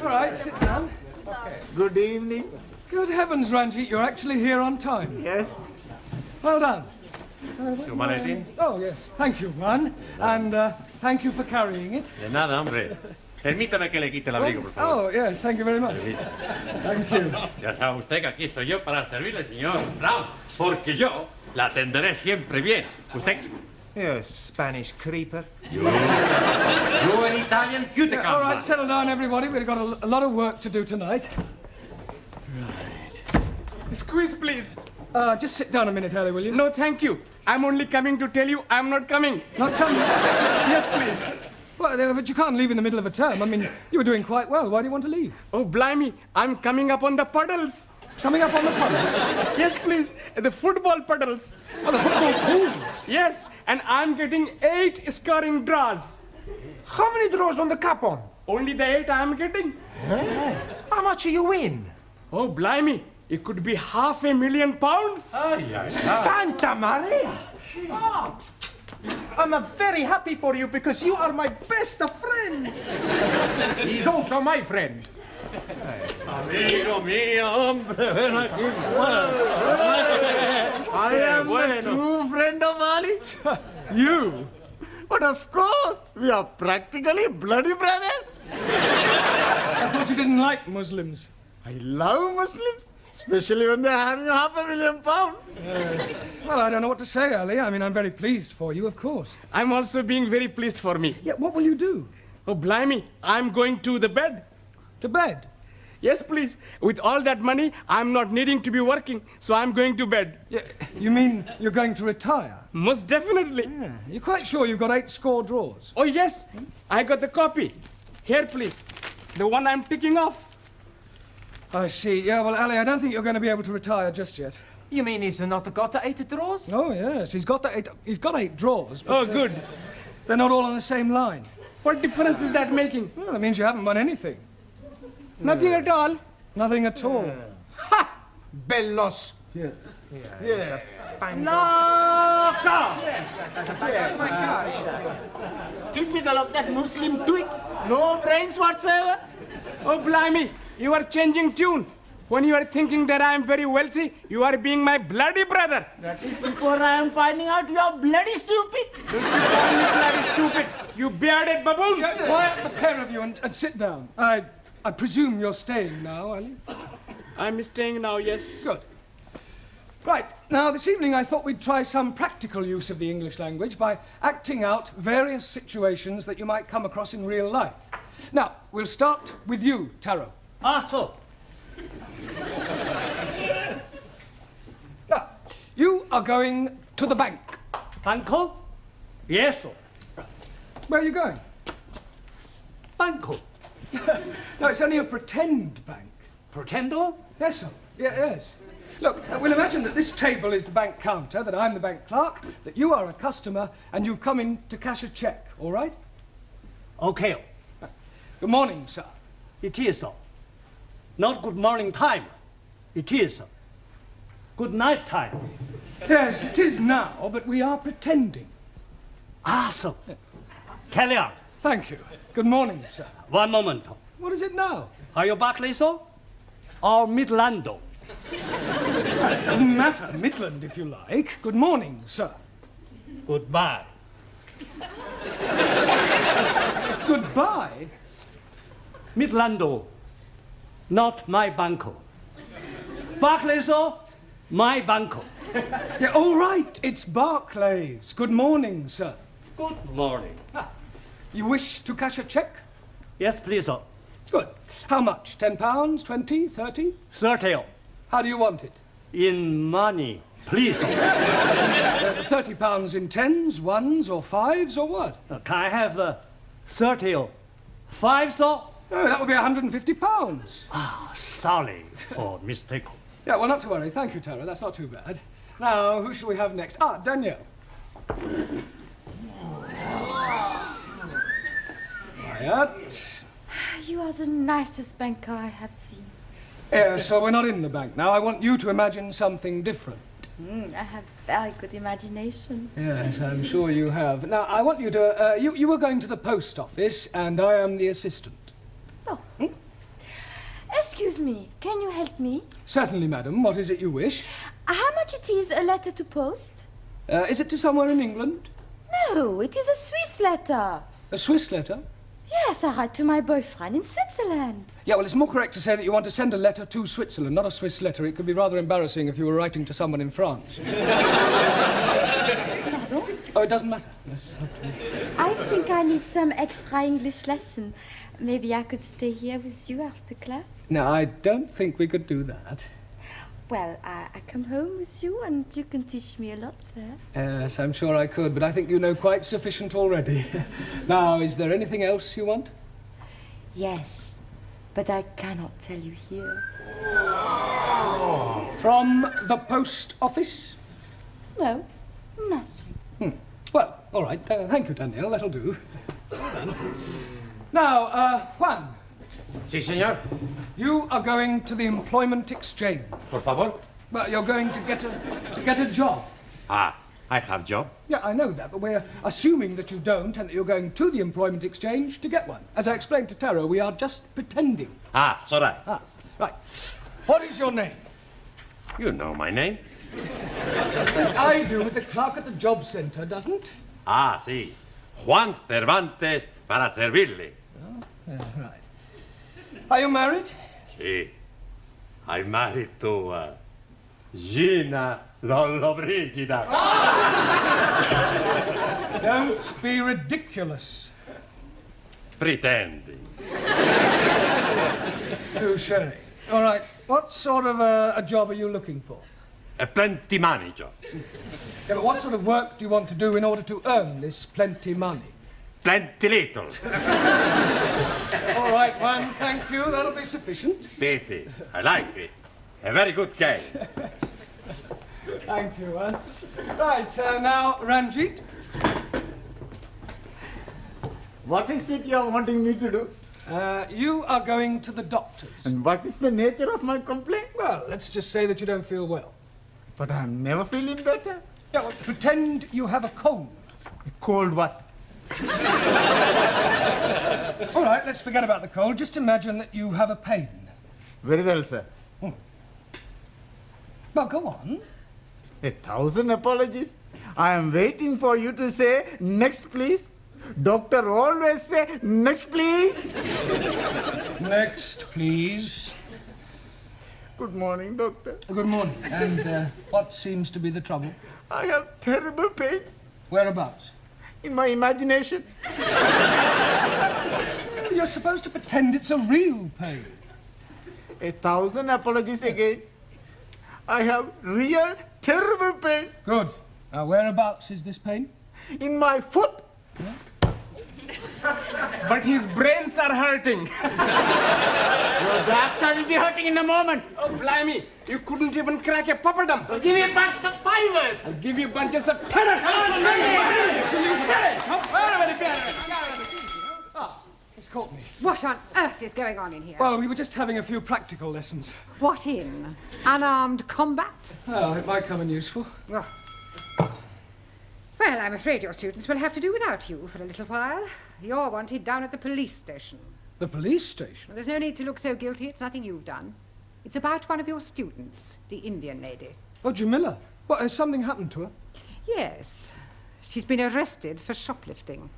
All right, sit down. Good evening. Good heavens, Ranjit, you're actually here on time. Yes. Well done. ¿Tu maletín? Oh, yes. Thank you, Juan. And thank you for carrying it. De nada, hombre. Permítame que le quite el abrigo, por favor. Oh, yes, thank you very much. Thank you. Ya sabe usted que aquí estoy yo para servirle, señor Brown, porque yo la atenderé siempre bien. ¿Usted? You Spanish creeper. You an Italian cuticum. All right, settle down, everybody. We've got a lot of work to do tonight. Right. Squeeze, please. Just sit down a minute, Harry, will you? No, thank you. I'm only coming to tell you I'm not coming. Not coming? Yes, please. Well, but you can't leave in the middle of a term. I mean, you were doing quite well. Why do you want to leave? Oh, blimey. I'm coming up on the puddles. Coming up on the puddles? Yes, please. The football puddles. Oh, the football pools? Yes, and I'm getting 8 scoring draws. How many draws on the cup on? Only the 8 I'm getting. How much you win? Oh, blimey. It could be £500,000. Santa Maria! Oh, I'm very happy for you because you are my best friend. He's also my friend. Amigo mío, hombre, ven aquí. I am the true friend of Ali. You? But of course, we are practically bloody brothers. I thought you didn't like Muslims. I love Muslims, especially when they're having £500,000. Well, I don't know what to say, Ali. I mean, I'm very pleased for you, of course. I'm also being very pleased for me. Yeah, what will you do? Oh, blimey, I'm going to the bed. To bed? Yes, please. With all that money, I'm not needing to be working, so I'm going to bed. Yeah, you mean you're going to retire? Most definitely. Yeah. You're quite sure you've got 8 score drawers? Oh, yes. I got the copy. Here, please. The one I'm ticking off. I see. Yeah, well, Ali, I don't think you're going to be able to retire just yet. You mean he's not got 8 drawers? Oh, yes. He's got 8 drawers. But, Oh, good. They're not all on the same line. What difference is that making? Well, it means you haven't won anything. Nothing at all. Nothing at all. Ha! Bellos. Yeah. Loco! That's my car. Typical of that Muslim twig. No brains whatsoever. Oh, blimey. You are changing tune. When you are thinking that I am very wealthy, you are being my bloody brother. That is before I am finding out you are bloody stupid. Don't you call me bloody stupid, you bearded baboon. Quiet, the pair of you, and sit down. I presume you're staying now, Ali? I'm staying now, yes. Good. Right, now this evening I thought we'd try some practical use of the English language by acting out various situations that you might come across in real life. Now, we'll start with you, Taro. So. Now, you are going to the bank. Banco? Yes, sir. Where are you going? Banco. No, it's only a pretend bank. Pretendo? Yes, sir. Yeah, yes. Look, we'll imagine that this table is the bank counter, that I'm the bank clerk, that you are a customer, and you've come in to cash a cheque, all right? Okay. Good morning, sir. It is, sir. Not good morning time. It is, sir. Good night time. Yes, it is now, but we are pretending. Sir. Carry on. Thank you. Good morning, sir. One moment. What is it now? Are you Barclay, sir? Or Midlando? Doesn't matter. Midland, if you like. Good morning, sir. Goodbye. Goodbye? Midlando, not my banco. Barclay, sir, my banco. Yeah, all right. It's Barclays. Good morning, sir. Good morning. You wish to cash a cheque? Yes, please, sir. Good. How much? £10, 20, 30? 30. How do you want it? In money, please, sir. £30 in 10s, 1s, or 5s, or what? Can I have 30 5, sir? Oh, that would be £150. Sorry for mistake. Yeah, well, not to worry. Thank you, Tara. That's not too bad. Now, who shall we have next? Danielle. Quiet. You are the nicest banker I have seen. Yeah, so we're not in the bank now. I want you to imagine something different. I have very good imagination. Yes, I'm sure you have. Now, I want you to... you were going to the post office, and I am the assistant. Oh. Excuse me, can you help me? Certainly, madam. What is it you wish? How much it is a letter to post? Is it to somewhere in England? No, it is a Swiss letter. A Swiss letter? Yes, I write to my boyfriend in Switzerland. Yeah, well, it's more correct to say that you want to send a letter to Switzerland, not a Swiss letter. It could be rather embarrassing if you were writing to someone in France. Oh, it doesn't matter. Yes, I think I need some extra English lesson. Maybe I could stay here with you after class? No, I don't think we could do that. Well, I come home with you and you can teach me a lot, sir. Yes, I'm sure I could, but I think you know quite sufficient already. Now, is there anything else you want? Yes, but I cannot tell you here. From the post office? No, nothing. Well, all right. Thank you, Danielle. That'll do. Well done. Now, Juan, Sí, señor. You are going to the employment exchange. Por favor. Well, you're going to get a job. Ah, I have job. Yeah, I know that, but we're assuming that you don't and that you're going to the employment exchange to get one. As I explained to Taro, we are just pretending. Ah, it's all right. Ah, right. What is your name? You know my name. Yes, I do, but the clerk at the job centre doesn't. Ah, sí. Juan Cervantes para servirle. Right. Are you married? Sí. I'm married to Gina Lollobrigida. Don't be ridiculous. Pretending. Touché. All right. What sort of a job are you looking for? A plenty money job. Yeah, but what sort of work do you want to do in order to earn this plenty money? Plenty little. All right, Juan, thank you. That'll be sufficient. Pity. I like it. A very good case. Thank you, Juan. Right, now, Ranjit. What is it you're wanting me to do? You are going to the doctor's. And what is the nature of my complaint? Well, let's just say that you don't feel well. But I'm never feeling better. Yeah, well, pretend you have a cold. A cold what? All right, let's forget about the cold. Just imagine that you have a pain. Very well, sir. Well, go on. 1,000 apologies. I am waiting for you to say, next, please. Doctor always say, next, please. Next, please. Good morning, doctor. Good morning. And what seems to be the trouble? I have terrible pain. Whereabouts? In my imagination. You're supposed to pretend it's a real pain. 1,000 apologies again. I have real terrible pain. Good. Now, whereabouts is this pain? In my foot. But his brains are hurting. Your backside will be hurting in a moment. Oh, blimey. You couldn't even crack a papadum. I'll give you a bunch of fivers. I'll give you bunches of tenors. Will you say? He's caught me. What on earth is going on in here? Well, we were just having a few practical lessons. What in? Unarmed combat? Oh, it might come in useful. Oh. Well, I'm afraid your students will have to do without you for a little while. You're wanted down at the police station. The police station? Well, there's no need to look so guilty. It's nothing you've done. It's about one of your students, the Indian lady. Oh, Jamila. What, has something happened to her? Yes. She's been arrested for shoplifting.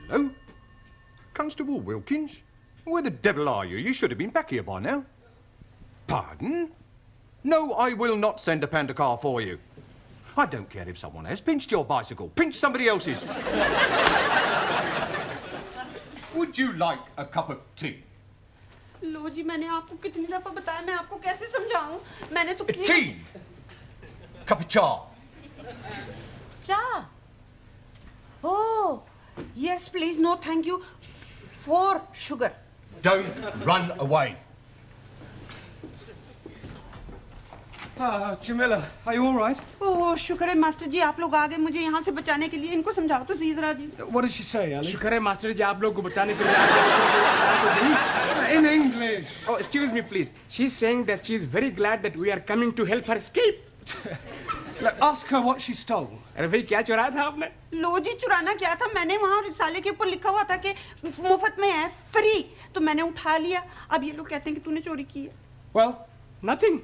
Hello? Constable Wilkins? Where the devil are you? You should have been back here by now. Pardon? No, I will not send a panda car for you. I don't care if someone has pinched your bicycle. Pinch somebody else's. Would you like a cup of tea? लो जी मैंने आपको कितनी दफा बताया मैं आपको कैसे समझाऊं मैंने तो Tea! Cup of cha. Cha. Oh, yes, please. No, thank you. 4 sugar. Don't run away. Jamila, are you all right? Oh, शुक्र है मास्टर जी आप लोग आ गए मुझे यहाँ से बचाने के लिए इनको समझाओ तो सही जरा जी What did she say, Ali? शुक्र है मास्टर जी आप लोग को बताने के लिए In English. Oh, excuse me, please. She's saying that she's very glad that we are coming to help her escape. Ask her what she stole. अरे भाई क्या चुराया था आपने? लो जी चुराना क्या था मैंने वहाँ रिसाले के ऊपर लिखा हुआ था कि मुफ्त में है फ्री तो मैंने उठा लिया अब ये लोग कहते हैं कि तूने चोरी की है Well, nothing.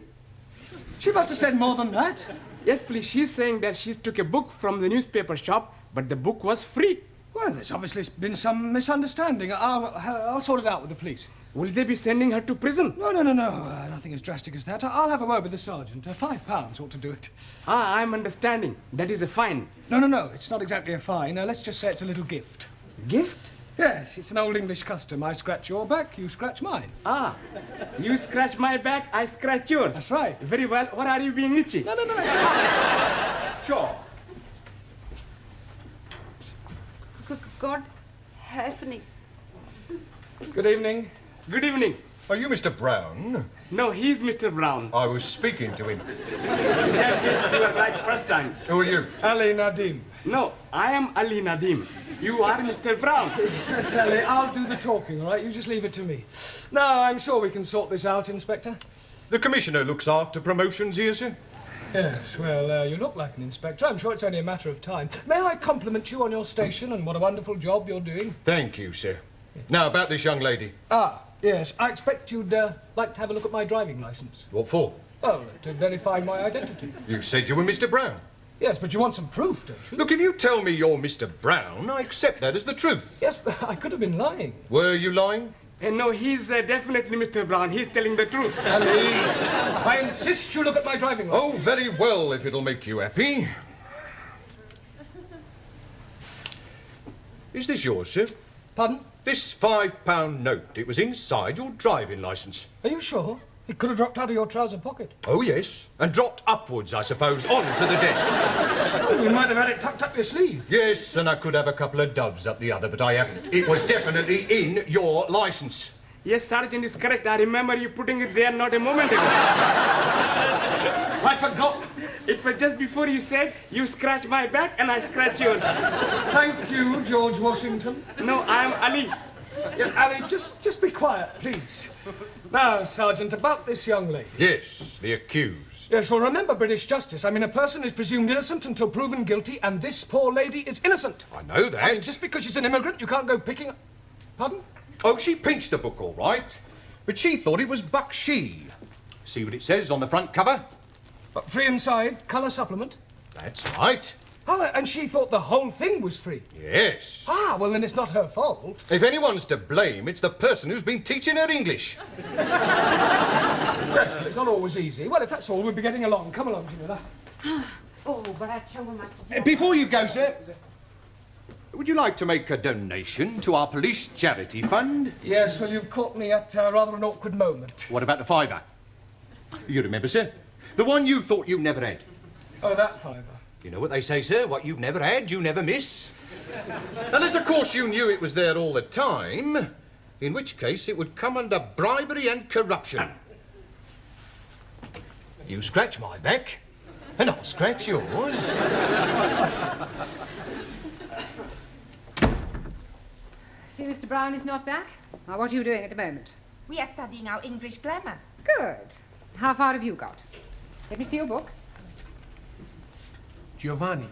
She must have said more than that. Yes, please. She's saying that she took a book from the newspaper shop, but the book was free. Well, there's obviously been some misunderstanding. I'll sort it out with the police. Will they be sending her to prison? No. Nothing as drastic as that. I'll have a word with the sergeant. £5 ought to do it. Ah, I'm understanding. That is a fine. No. It's not exactly a fine. Let's just say it's a little gift. Gift? Yes, it's an old English custom. I scratch your back, you scratch mine. Ah, you scratch my back, I scratch yours. That's right. Very well. What are you being itchy? No, it's not. John. God help me. Good evening. Good evening. Are you Mr. Brown? No, he's Mr. Brown. I was speaking to him. Yes, you were right first time. Who are you? Ali Nadim. No, I am Ali Nadim. You are Mr. Brown. Yes, Ali, I'll do the talking, all right? You just leave it to me. No, I'm sure we can sort this out, Inspector. The Commissioner looks after promotions here, sir. Yes, well, you look like an inspector. I'm sure it's only a matter of time. May I compliment you on your station and what a wonderful job you're doing? Thank you, sir. Now, about this young lady. Ah, yes. I expect you'd like to have a look at my driving licence. What for? Oh, to verify my identity. You said you were Mr. Brown. Yes, but you want some proof, don't you? Look, if you tell me you're Mr. Brown, I accept that as the truth. Yes, but I could have been lying. Were you lying? No, he's definitely Mr. Brown. He's telling the truth. Ali, I insist you look at my driving licence. Oh, very well, if it'll make you happy. Is this yours, sir? Pardon? This £5 note. It was inside your driving licence. Are you sure? It could have dropped out of your trouser pocket. Oh, yes. And dropped upwards, I suppose, onto the desk. Oh, you might have had it tucked up your sleeve. Yes, and I could have a couple of doves up the other, but I haven't. It was definitely in your licence. Yes, Sergeant is correct. I remember you putting it there not a moment ago. I forgot. It was just before you said, you scratch my back and I scratch yours. Thank you, George Washington. No, I am Ali. Yes, Ali, just be quiet, please. Now, Sergeant, about this young lady. Yes, the accused. Yes, well, remember British justice. I mean, a person is presumed innocent until proven guilty, and this poor lady is innocent. I know that. I mean, just because she's an immigrant, you can't go picking... Pardon? Oh, she pinched the book, all right. But she thought it was Bakshi. See what it says on the front cover? Free inside, colour supplement. That's right. Oh, and she thought the whole thing was free. Yes. Ah, well, then it's not her fault. If anyone's to blame, it's the person who's been teaching her English. Yes, it's not always easy. Well, if that's all, we'll be getting along. Come along, Jamila. Oh, but I tell you, Master. Before you go, sir, would you like to make a donation to our police charity fund? Yes, well, you've caught me at rather an awkward moment. What about the £5? You remember, sir? The one you thought you never had. Oh, that £5. You know what they say, sir? What you've never had, you never miss. Unless, of course, you knew it was there all the time, in which case it would come under bribery and corruption. You scratch my back, and I'll scratch yours. See, Mr. Brown is not back? Now, what are you doing at the moment? We are studying our English grammar. Good. How far have you got? Let me see your book. Giovanni,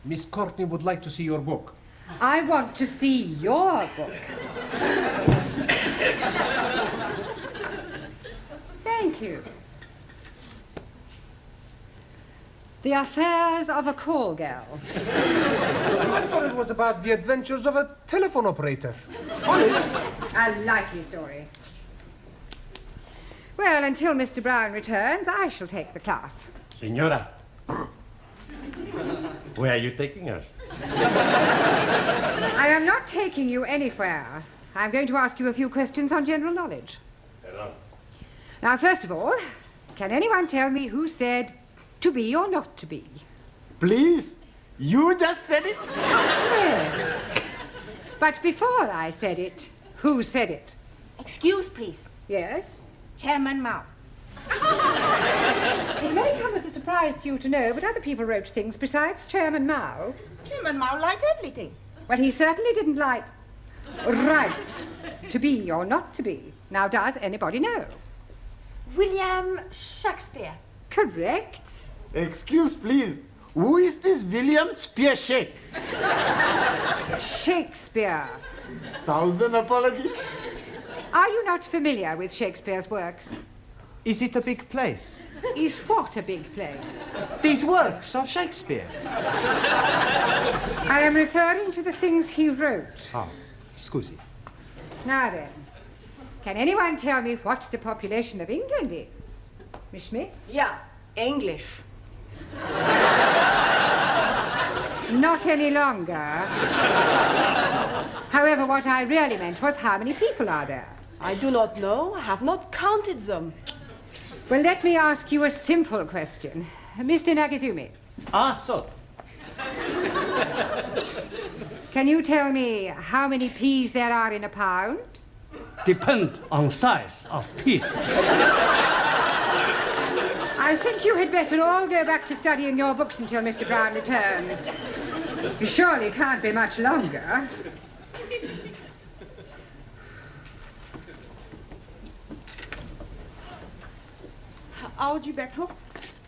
Miss Courtney would like to see your book. I want to see your book. Thank you. The Affairs of a Call Girl. I thought it was about the adventures of a telephone operator. Honest. A likely story. Well, until Mr. Brown returns, I shall take the class. Senora, where are you taking us? I am not taking you anywhere. I'm going to ask you a few questions on general knowledge. Hello. Now, first of all, can anyone tell me who said to be or not to be? Please, you just said it. Yes. But before I said it, who said it? Excuse, please. Yes? Chairman Mao. It may come as a surprise to you to know, but other people wrote things besides Chairman Mao. Chairman Mao liked everything. Well, he certainly didn't like right to be or not to be. Now, does anybody know? William Shakespeare. Correct. Excuse, please. Who is this William Spearshake? Shakespeare. 1,000 apologies. Are you not familiar with Shakespeare's works? Is it a big place? Is what a big place? These works of Shakespeare. I am referring to the things he wrote. Ah, scusi. Now then, can anyone tell me what the population of England is? Miss Schmidt? Yeah, English. Not any longer. However, what I really meant was how many people are there? I do not know. I have not counted them. Well, let me ask you a simple question. Mr. Nagazumi, Sir. can you tell me how many peas there are in a pound? Depend on size of piece. I think you had better all go back to studying your books until Mr. Brown returns. You surely can't be much longer. आओ जी बैठो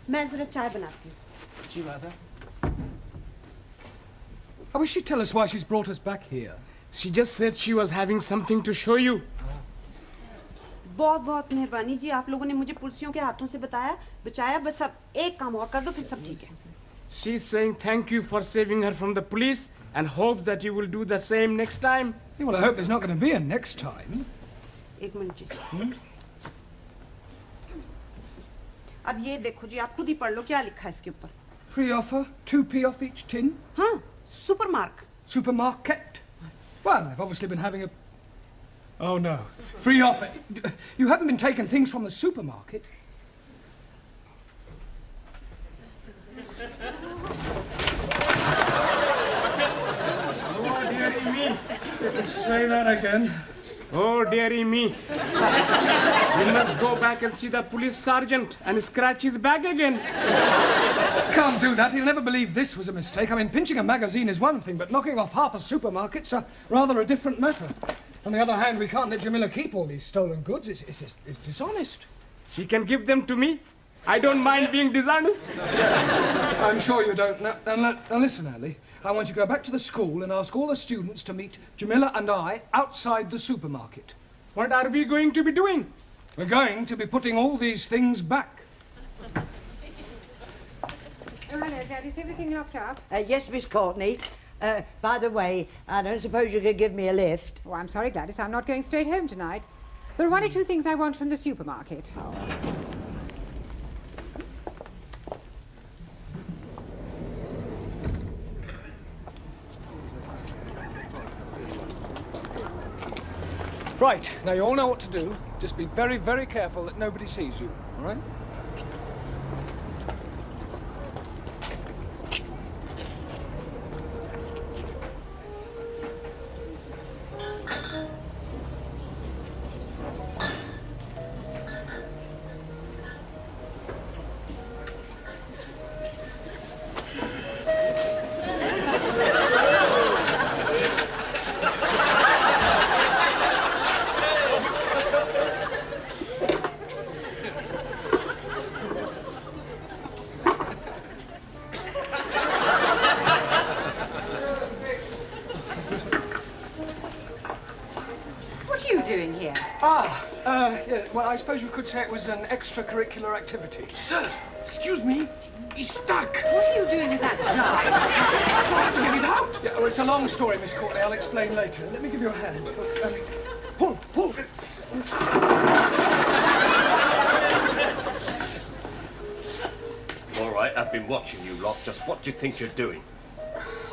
मैं जरा चाय बनाती हूँ जी Radha. I wish she'd tell us why she's brought us back here. She just said she was having something to show you. बहुत बहुत मेहरबानी जी आप लोगों ने मुझे पुलिसियों के हाथों से बचाया बस अब एक काम और कर दो फिर सब ठीक है She's saying thank you for saving her from the police and hopes that you will do the same next time. Yeah, well, I hope there's not going to be a next time. एक minute जी अब ये देखो जी आप खुद ही पढ़ लो क्या लिखा है इसके ऊपर Free offer, 2p off each tin. हाँ सुपरमार्क Supermarket. Well, they've obviously been having a... Oh, no. Free offer. You haven't been taking things from the supermarket. Oh, dearie me. Say that again. Oh, dearie me. We must go back and see the police sergeant and scratch his back again. Can't do that. He'll never believe this was a mistake. I mean, pinching a magazine is one thing, but knocking off half a supermarket's rather a different matter. On the other hand, we can't let Jamila keep all these stolen goods. It's dishonest. She can give them to me. I don't mind being dishonest. I'm sure you don't. Now listen, Ali. I want you to go back to the school and ask all the students to meet Jamila and I outside the supermarket. What are we going to be doing? We're going to be putting all these things back. Oh, hello, Dad. Is everything locked up? Yes, Miss Courtney. By the way, I don't suppose you could give me a lift. Oh, I'm sorry, Gladys. I'm not going straight home tonight. There are one or two things I want from the supermarket. Right, now you all know what to do. Just be very, very careful that nobody sees you, all right? Yeah, well, I suppose you could say it was an extracurricular activity. Sir, excuse me. He's stuck. What are you doing with that jar? Trying to get it out. Yeah, well, it's a long story, Miss Courtney. I'll explain later. Let me give you a hand. Pull, pull. All right, I've been watching you lot. Just what do you think you're doing?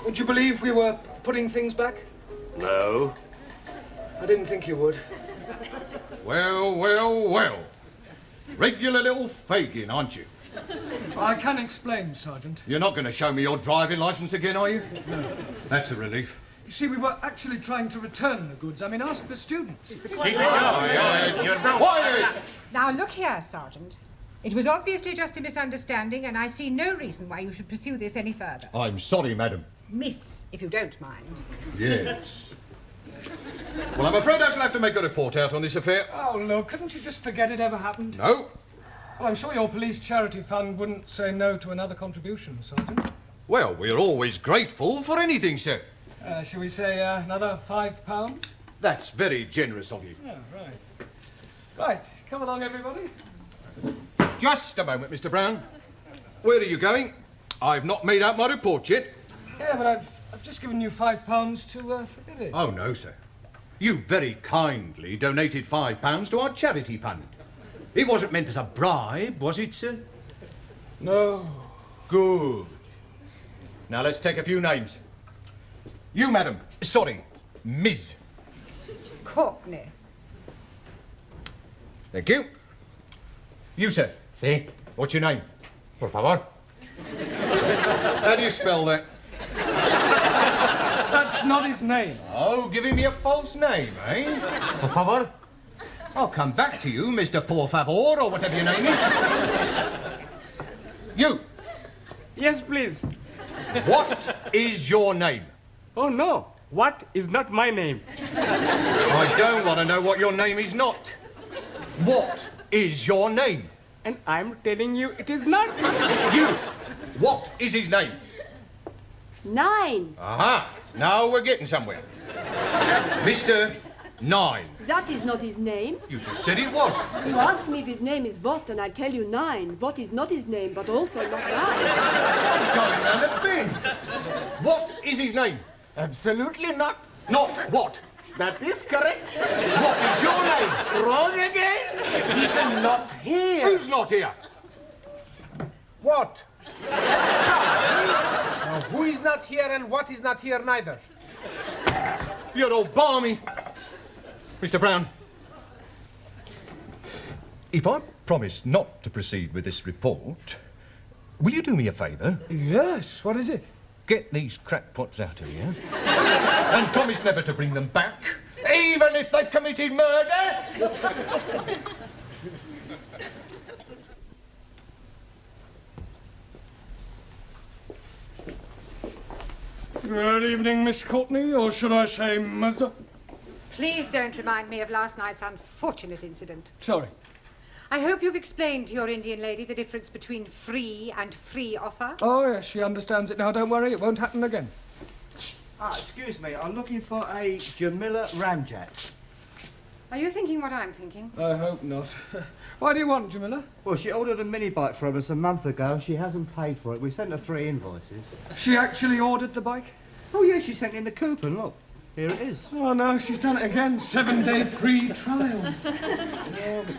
Would you believe we were putting things back? No. I didn't think you would. Well, well, well. Regular little Fagin, aren't you? I can explain, Sergeant. You're not going to show me your driving licence again, are you? No. That's a relief. You see, we were actually trying to return the goods. I mean, ask the students. Now, look here, Sergeant. It was obviously just a misunderstanding, and I see no reason why you should pursue this any further. I'm sorry, madam. Miss, if you don't mind. Yes. Well, I'm afraid I shall have to make a report out on this affair. Oh, look, couldn't you just forget it ever happened? No. Well, I'm sure your police charity fund wouldn't say no to another contribution, Sergeant. Well, we're always grateful for anything, sir. Shall we say another £5? That's very generous of you. Yeah, right. Right, come along, everybody. Just a moment, Mr. Brown. Where are you going? I've not made out my report yet. Yeah, but I've just given you £5 to forget it. Oh, no, sir. You very kindly donated £5 to our charity fund. It wasn't meant as a bribe, was it, sir? No. Good. Now, let's take a few names. You, madam. Sorry. Ms. Courtney. Thank you. You, sir. Sí. What's your name? Por favor. How do you spell that? That's not his name. Oh, giving me a false name, eh? Por favor. I'll come back to you, Mr. Por Favor, or whatever your name is. You, Yes, please. what is your name? Oh, no. What is not my name? I don't want to know what your name is not. What is your name? And I'm telling you it is not. You, what is his name? 9. Aha, now we're getting somewhere. Mr. 9. That is not his name. You just said it was. You ask me if his name is what, and I tell you 9. What is not his name, but also not 9. Going round the bend. What is his name? Absolutely not. Not what? That is correct. What is your name? Wrong again. He's not here. Who's not here? What? Now, who is not here and what is not here neither? You're all balmy. Mr. Brown, if I promise not to proceed with this report, will you do me a favour? Yes, what is it? Get these crackpots out of here and promise never to bring them back, even if they've committed murder. Good evening, Miss Courtney, or should I say Mother? Please don't remind me of last night's unfortunate incident. Sorry. I hope you've explained to your Indian lady the difference between free and free offer. Oh, yes, she understands it now. Don't worry, it won't happen again. Excuse me, I'm looking for a Jamila Ramjet. Are you thinking what I'm thinking? I hope not. Why do you want, Jamila? Well, she ordered a mini bike from us a month ago and she hasn't paid for it. We sent her 3 invoices. She actually ordered the bike? Oh, yeah, she sent in the coupon. Look, here it is. Oh, no, she's done it again. 7-day free trial. Thank you.